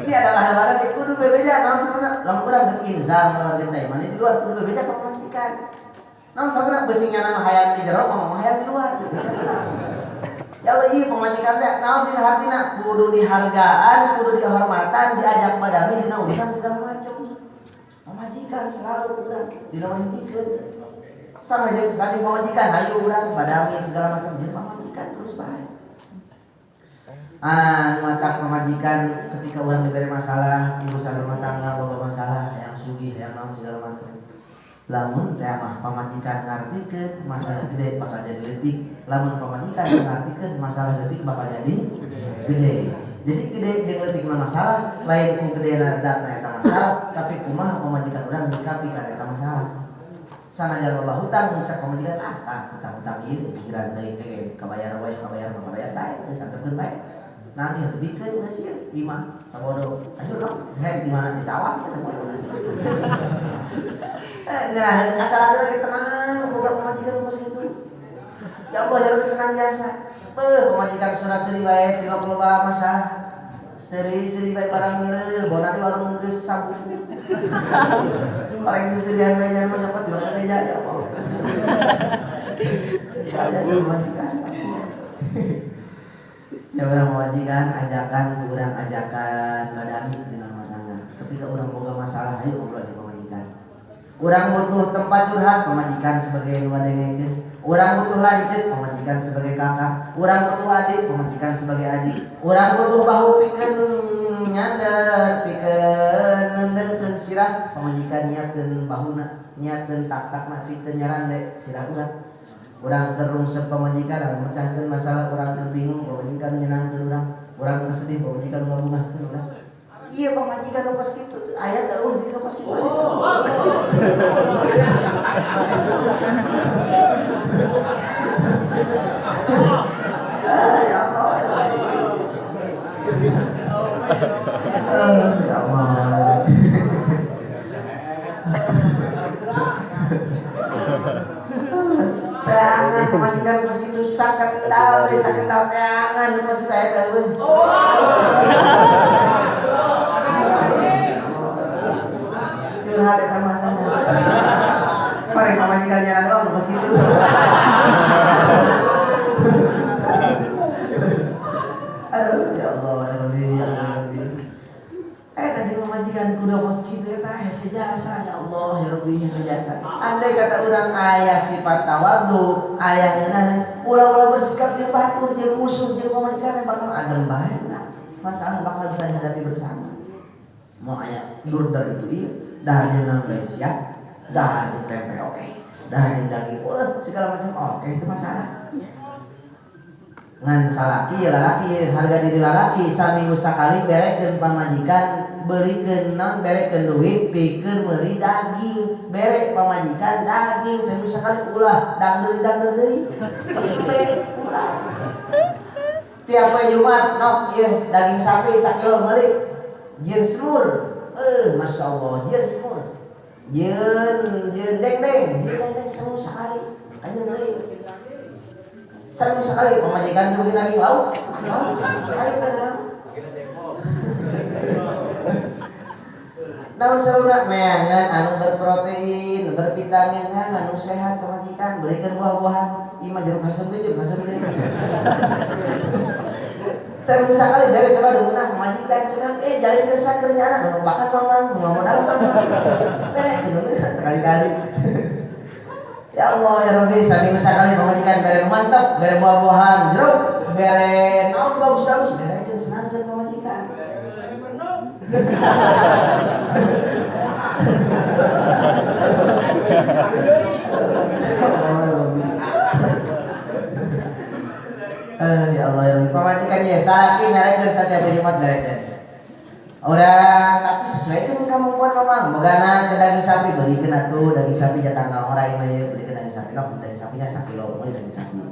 Ini ada hal-hal yang kudu bebeja naon sabeuna lamun urang deuk inzal ngalawarkeun cai mani di luar kudu bebeja ka pamajikan. Naon sabeuna beusingnya nama hayang di jero mamang hayang di luar. Ya Allah iya pemajikan teh naon dina hartina kudu dihargaan, kudu dihormatan, diajak badami dina urusan segala macam. Pemajikan selalu urang dina mahijikeun. Sama jeung saling pemajikan hayu urang badami segala macam jeung pemajikan terus bae. Matak pemajikan ketika urang diberi masalah, urusan rumah tangga, boga masalah, hayang sugih, hayang naon segala macam. Lamun teh mah pamajikan ngartikeun masalah gede bakal jadi leutik. Lamun pamajikan ngartikeun masalah leutik bakal jadi gede. Jadi gede jeung leutik mah masalah, lain ku gedena datna eta masalah, tapi kumaha pamajikan urang nyikapi ka eta masalah. Sanajan loba hutang ngucap pamajikan hutang-hutang ieu pikiran teh kabayar bae geus antepkeun bae. Nah dia bikeun geus ieu imah sabodo. Ayo dong, saya di mana di sawah sabodo geus. Ngerahin kasar lagi tenang, boga pemajikan pas itu. Ya Allah ya Rabbi tenang biasa. Pemajikan surah seri bae tilok loba masalah. Seri bae barang meuleuh, bona di warung geus sabuku. Pareng seserian bae nya nyopot tilok gereja ya Allah. Ada pemajikan. Ya urang pemajikan ajakan, urang ajakan badami dina rumah tangga. Ketika urang boga masalah ayo ngobrol di pemajikan. Urang butuh tempat curhat, pemajikan sebagai nu ngadengekeun. Urang butuh lanceut, pemajikan sebagai kakak. Urang butuh adik, pemajikan sebagai adik. Urang butuh bahu pikeun nyander, pikeun nendengkeun sirah, pemajikan nyiapkeun bahuna, nyiapkeun tak-takna pikeun nyarande sirah urang. Urang kerungsep pemajikan anu mecahkeun masalah urang teu bingung, pemajikan nyenangkeun urang. Urang teu sedih, pemajikan ngabungahkeun urang. Iya pemajikan nu kos kitu aya teuh di nu kos kitu. Ya Allah. Ya Allah. Teangan pemajikan kos kitu sakendal teangan kos kitu aya teuh. Curhat eta masalah. Pareng pamajikan nyaran doang kos kitu. Aduh ya Allah ya Rabbi ya Rabbi. Tadi pamajikan kudu kos kitu eta hese jasa ya Allah ya Rabbi hese jasa. Andai kata urang aya sifat tawadhu, aya ngeunaheun, ulah-ulah bersikap jeung batur jeung musuh jeung pamajikan bakal adem bae. Masalah bakal bisa dihadapi bersama. Mau aya durder itu ieu. Dahar jeung naon bae sia, dahar jeung tempe oke, dahar jeung daging segala macam oke itu masalah. Ngan salaki ya lalaki harga diri lalaki saminggu sakali berekeun pamajikan beulikeun naon berekeun duit pikeun meuli daging bere pamajikan daging saminggu sakali ulah dangdeul deui sampai ulah tiap poe Jumat nok ieu daging sapi sakilo meuli jeung semur. Masya Allah, jieun semur, jieun deng semur sekali, aja deh. Semur sekali, pemajikan tuh lagi lauk, ayo pada. Namun saudara neangan anu berprotein, bervitamin, anu sehat pamajikan, berikan buah-buahan. Ima jeruk asam deh. Saya bisa kali jari coba dengunah pamajikan, coba jalin kesan kerjaan, anu makan mamang, ngomong dalam mamang. Mereka gitu sekali-kali. Ya Allah ya Rabbi, sami sekali pamajikan bere mantap, bere buah-buahan, jeruk, bere naon bagus-bagus, bere jeung senangkeun pamajikan. Ya Allah ya Rabbi, pamajikan ya salaki ngarekeun setiap Jumat ngarekeun. Orang tapi sesuai dengan kemampuan mamang, begana ke daging sapi belikeun atuh daging sapi jatah orang mah ye belikeun daging sapi nok daging sapinya 1 kilo pokoknya daging sapi.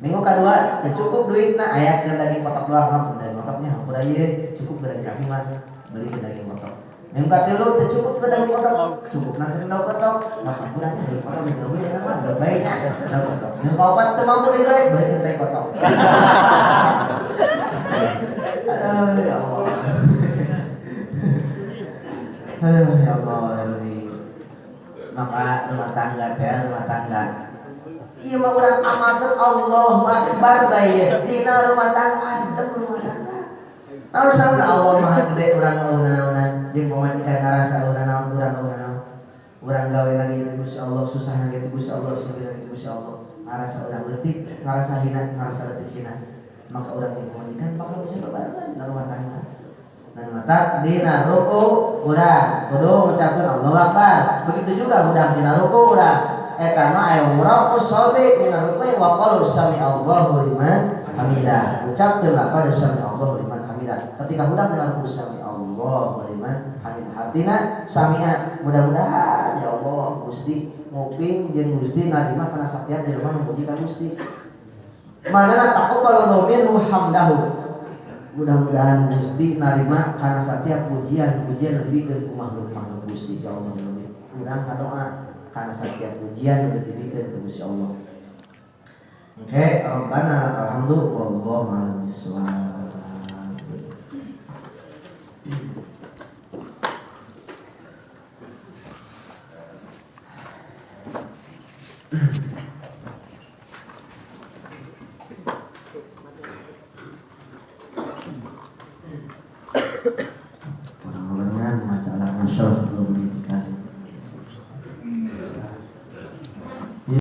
Minggu kedua cukup duitna aya ke daging kotok doang nok daging kotoknya hampura ye cukup ke daging sapi mah belikeun daging kotok. Minggu katilu teu cukup ke daging kotok, cukup na ke daging kotok, mah hampuranya daging kotok geus beli eta mah udah baiknya daging kotok. Minggu kaopat teu mampu deui bae belikeun daging kotok. Aduh ya Allah. Ya Allah ya Rabbi. Maka rumah tangga iya mah urang amalkeun Allahu Akbar bae dina rumah tangga adem rumah tangga. Namun sama Allah Maha Gede urang naon-naonan jeung pamajikan ngarasa urang gawe lagi itu Gusti Allah susah lagi itu Gusti Allah sugih lagi itu Gusti Allah ngarasa urang leutik ngarasa hina ngarasa leutik hina maka urang jeung pamajikan bakal bisa bebarengan dina rumah tangga. Dan mata dina ruku urang kudu ngucapkeun Allahu Akbar. Begitu juga budak dina ruku urang eta mah aya muraqus sholli min ruku wa qalu sami Allahu liman hamidah. Ucapkeun lafaz sami Allahu liman hamidah. Ketika budak dina ruku sami Allahu liman hamidah. Artina sami'a mudah-mudahan ya Allah Gusti nguping jeung Gusti narima kana sakian jelema nu muji ka Gusti. Manana taqabbalallahu minhu hamdahu. Mudah-mudahan Gusti narima karena setiap pujian lebih ke makhluk Gusti ya Allah. Urang kadoa karena setiap pujian lebih ke Gusti Allah. Oke, Rabbana alhamdulillah wallahu a'lam bishawab. Mudah-mudahan masalah masyarakat